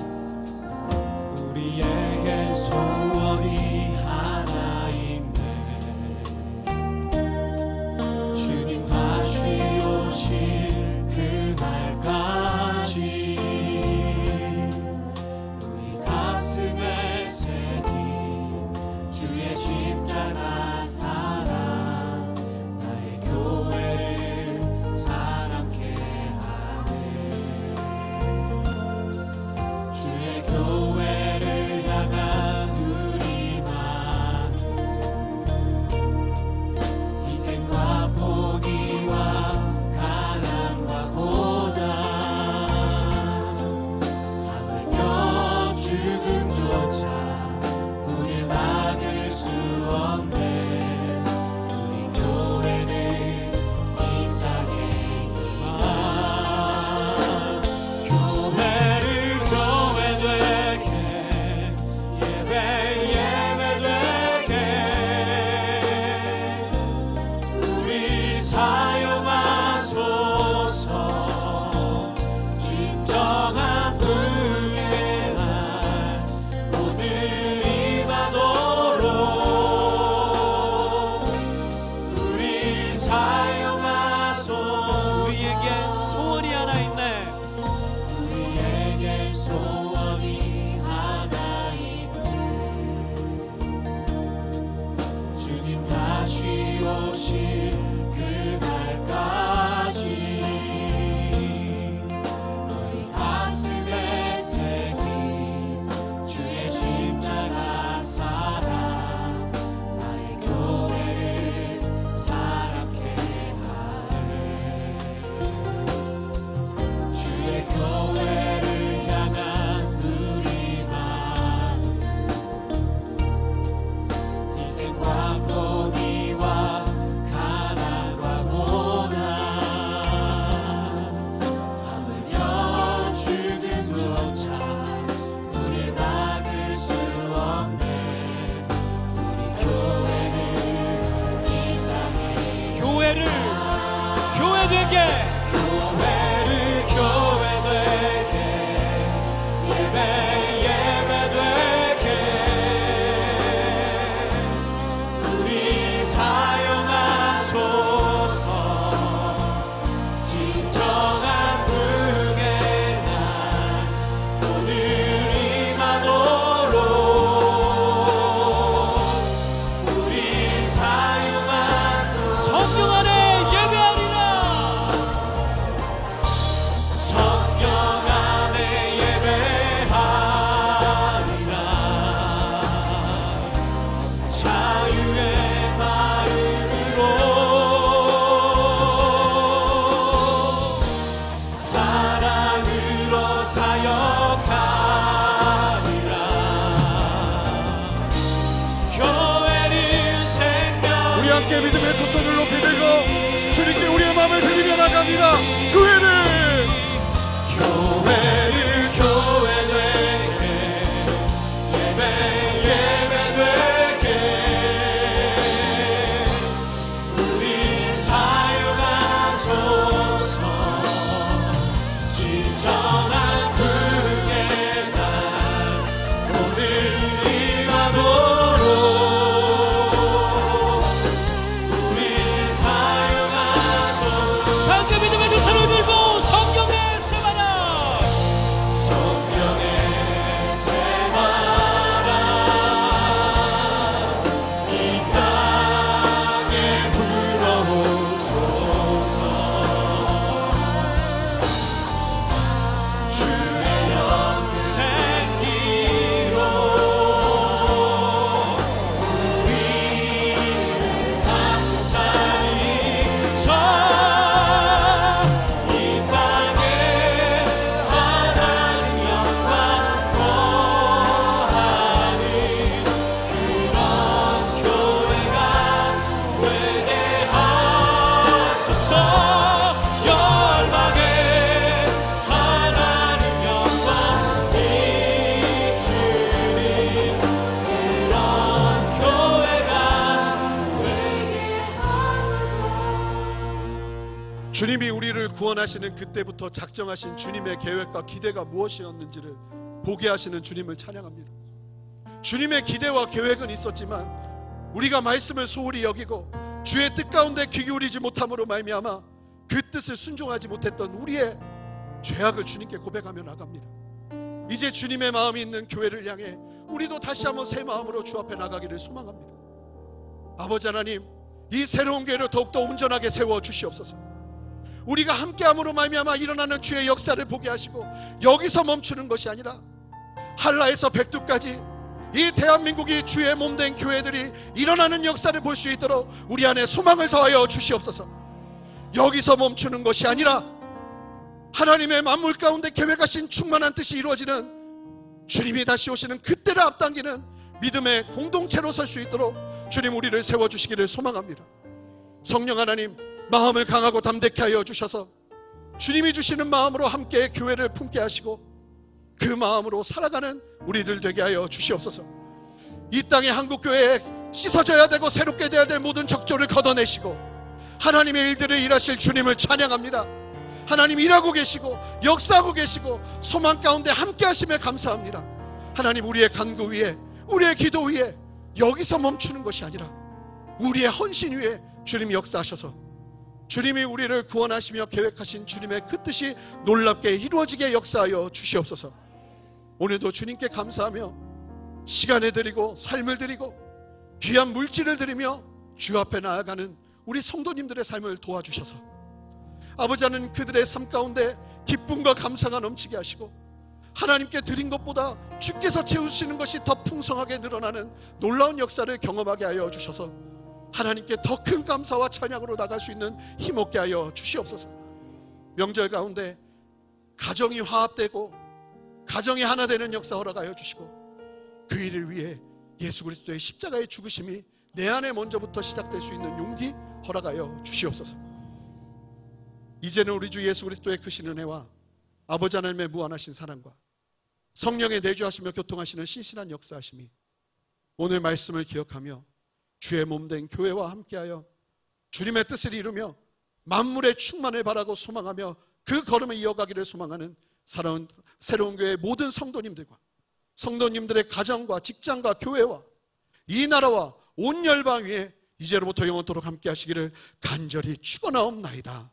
우리에겐 소원이 하나 있네. 주님 다시 오실 그날까지 우리 가슴에 새긴 주의 십자가 사랑, 나의 교회를 사랑케 하네. 주의 교회를 향한 우리만 희생과 포기와 가난과 고난, 하물며 죽음조차 우릴 막을 수 없네. 우리 교회는 이 땅의 희망. 교회를 교회 되게, 예배 되게 우리 사용하소서. 진정한 분의 날 오늘 임하도록 우리 사용하소서. 우리에겐 소원이 하나 있네. 우리에겐 소원이 하나 있네. 주님 다시 오실 그날까지 우리 가슴에 새긴 주의 십자가 사랑, 나의 교회를 사랑케 하네. 주의 교회를 향한 우리만 희생과 포기와 가난과 고난, 하물며 죽음조차 우릴 막을 수 없네. 우리 교회를 이 땅에 교회 되게, 교회를 교회 되게, 예배 되게 우리 사용하소서. 진정한 분의 날 오늘 임하도록 우리 사용하소서. 성령 안에 예배하리라. 성령 안에 예배하리라. 자유의 마음으로 사랑으로 사역하리라. 교회는 생명. 우리 함께 믿음의 두 손을 높이 들고 주님께 우리의 마음을 드리며 나갑니다. 교회를 교회 되게, 예배 주님이 우리를 구원하시는 그때부터 작정하신 주님의 계획과 기대가 무엇이었는지를 보게 하시는 주님을 찬양합니다. 주님의 기대와 계획은 있었지만 우리가 말씀을 소홀히 여기고 주의 뜻 가운데 귀 기울이지 못함으로 말미암아 그 뜻을 순종하지 못했던 우리의 죄악을 주님께 고백하며 나갑니다. 이제 주님의 마음이 있는 교회를 향해 우리도 다시 한번 새 마음으로 주 앞에 나가기를 소망합니다. 아버지 하나님, 이 새로운 교회를 더욱더 온전하게 세워 주시옵소서. 우리가 함께함으로 말미암아 일어나는 주의 역사를 보게 하시고 여기서 멈추는 것이 아니라 한라에서 백두까지 이 대한민국이 주의 몸된 교회들이 일어나는 역사를 볼 수 있도록 우리 안에 소망을 더하여 주시옵소서. 여기서 멈추는 것이 아니라 하나님의 만물 가운데 계획하신 충만한 뜻이 이루어지는 주님이 다시 오시는 그때를 앞당기는 믿음의 공동체로 설 수 있도록 주님 우리를 세워주시기를 소망합니다. 성령 하나님, 마음을 강하고 담대케 하여 주셔서 주님이 주시는 마음으로 함께 교회를 품게 하시고 그 마음으로 살아가는 우리들 되게 하여 주시옵소서. 이 땅의 한국교회에 씻어져야 되고 새롭게 돼야 될 모든 적조를 걷어내시고 하나님의 일들을 일하실 주님을 찬양합니다. 하나님 일하고 계시고 역사하고 계시고 소망 가운데 함께 하심에 감사합니다. 하나님, 우리의 간구 위에, 우리의 기도 위에 여기서 멈추는 것이 아니라 우리의 헌신 위에 주님이 역사하셔서 주님이 우리를 구원하시며 계획하신 주님의 그 뜻이 놀랍게 이루어지게 역사하여 주시옵소서. 오늘도 주님께 감사하며 시간을 드리고 삶을 드리고 귀한 물질을 드리며 주 앞에 나아가는 우리 성도님들의 삶을 도와주셔서 아버지 하나님, 그들의 삶 가운데 기쁨과 감사가 넘치게 하시고 하나님께 드린 것보다 주께서 채우시는 것이 더 풍성하게 늘어나는 놀라운 역사를 경험하게 하여 주셔서 하나님께 더 큰 감사와 찬양으로 나갈 수 있는 힘없게 하여 주시옵소서. 명절 가운데 가정이 화합되고 가정이 하나 되는 역사 허락하여 주시고 그 일을 위해 예수 그리스도의 십자가의 죽으심이 내 안에 먼저부터 시작될 수 있는 용기 허락하여 주시옵소서. 이제는 우리 주 예수 그리스도의 크신 은혜와 아버지 하나님의 무한하신 사랑과 성령의 내주하시며 교통하시는 신실한 역사하심이 오늘 말씀을 기억하며 주의 몸된 교회와 함께하여 주님의 뜻을 이루며 만물의 충만을 바라고 소망하며 그 걸음을 이어가기를 소망하는 새로운 교회의 모든 성도님들과 성도님들의 가정과 직장과 교회와 이 나라와 온 열방 위에 이제로부터 영원토록 함께 하시기를 간절히 축원하옵나이다.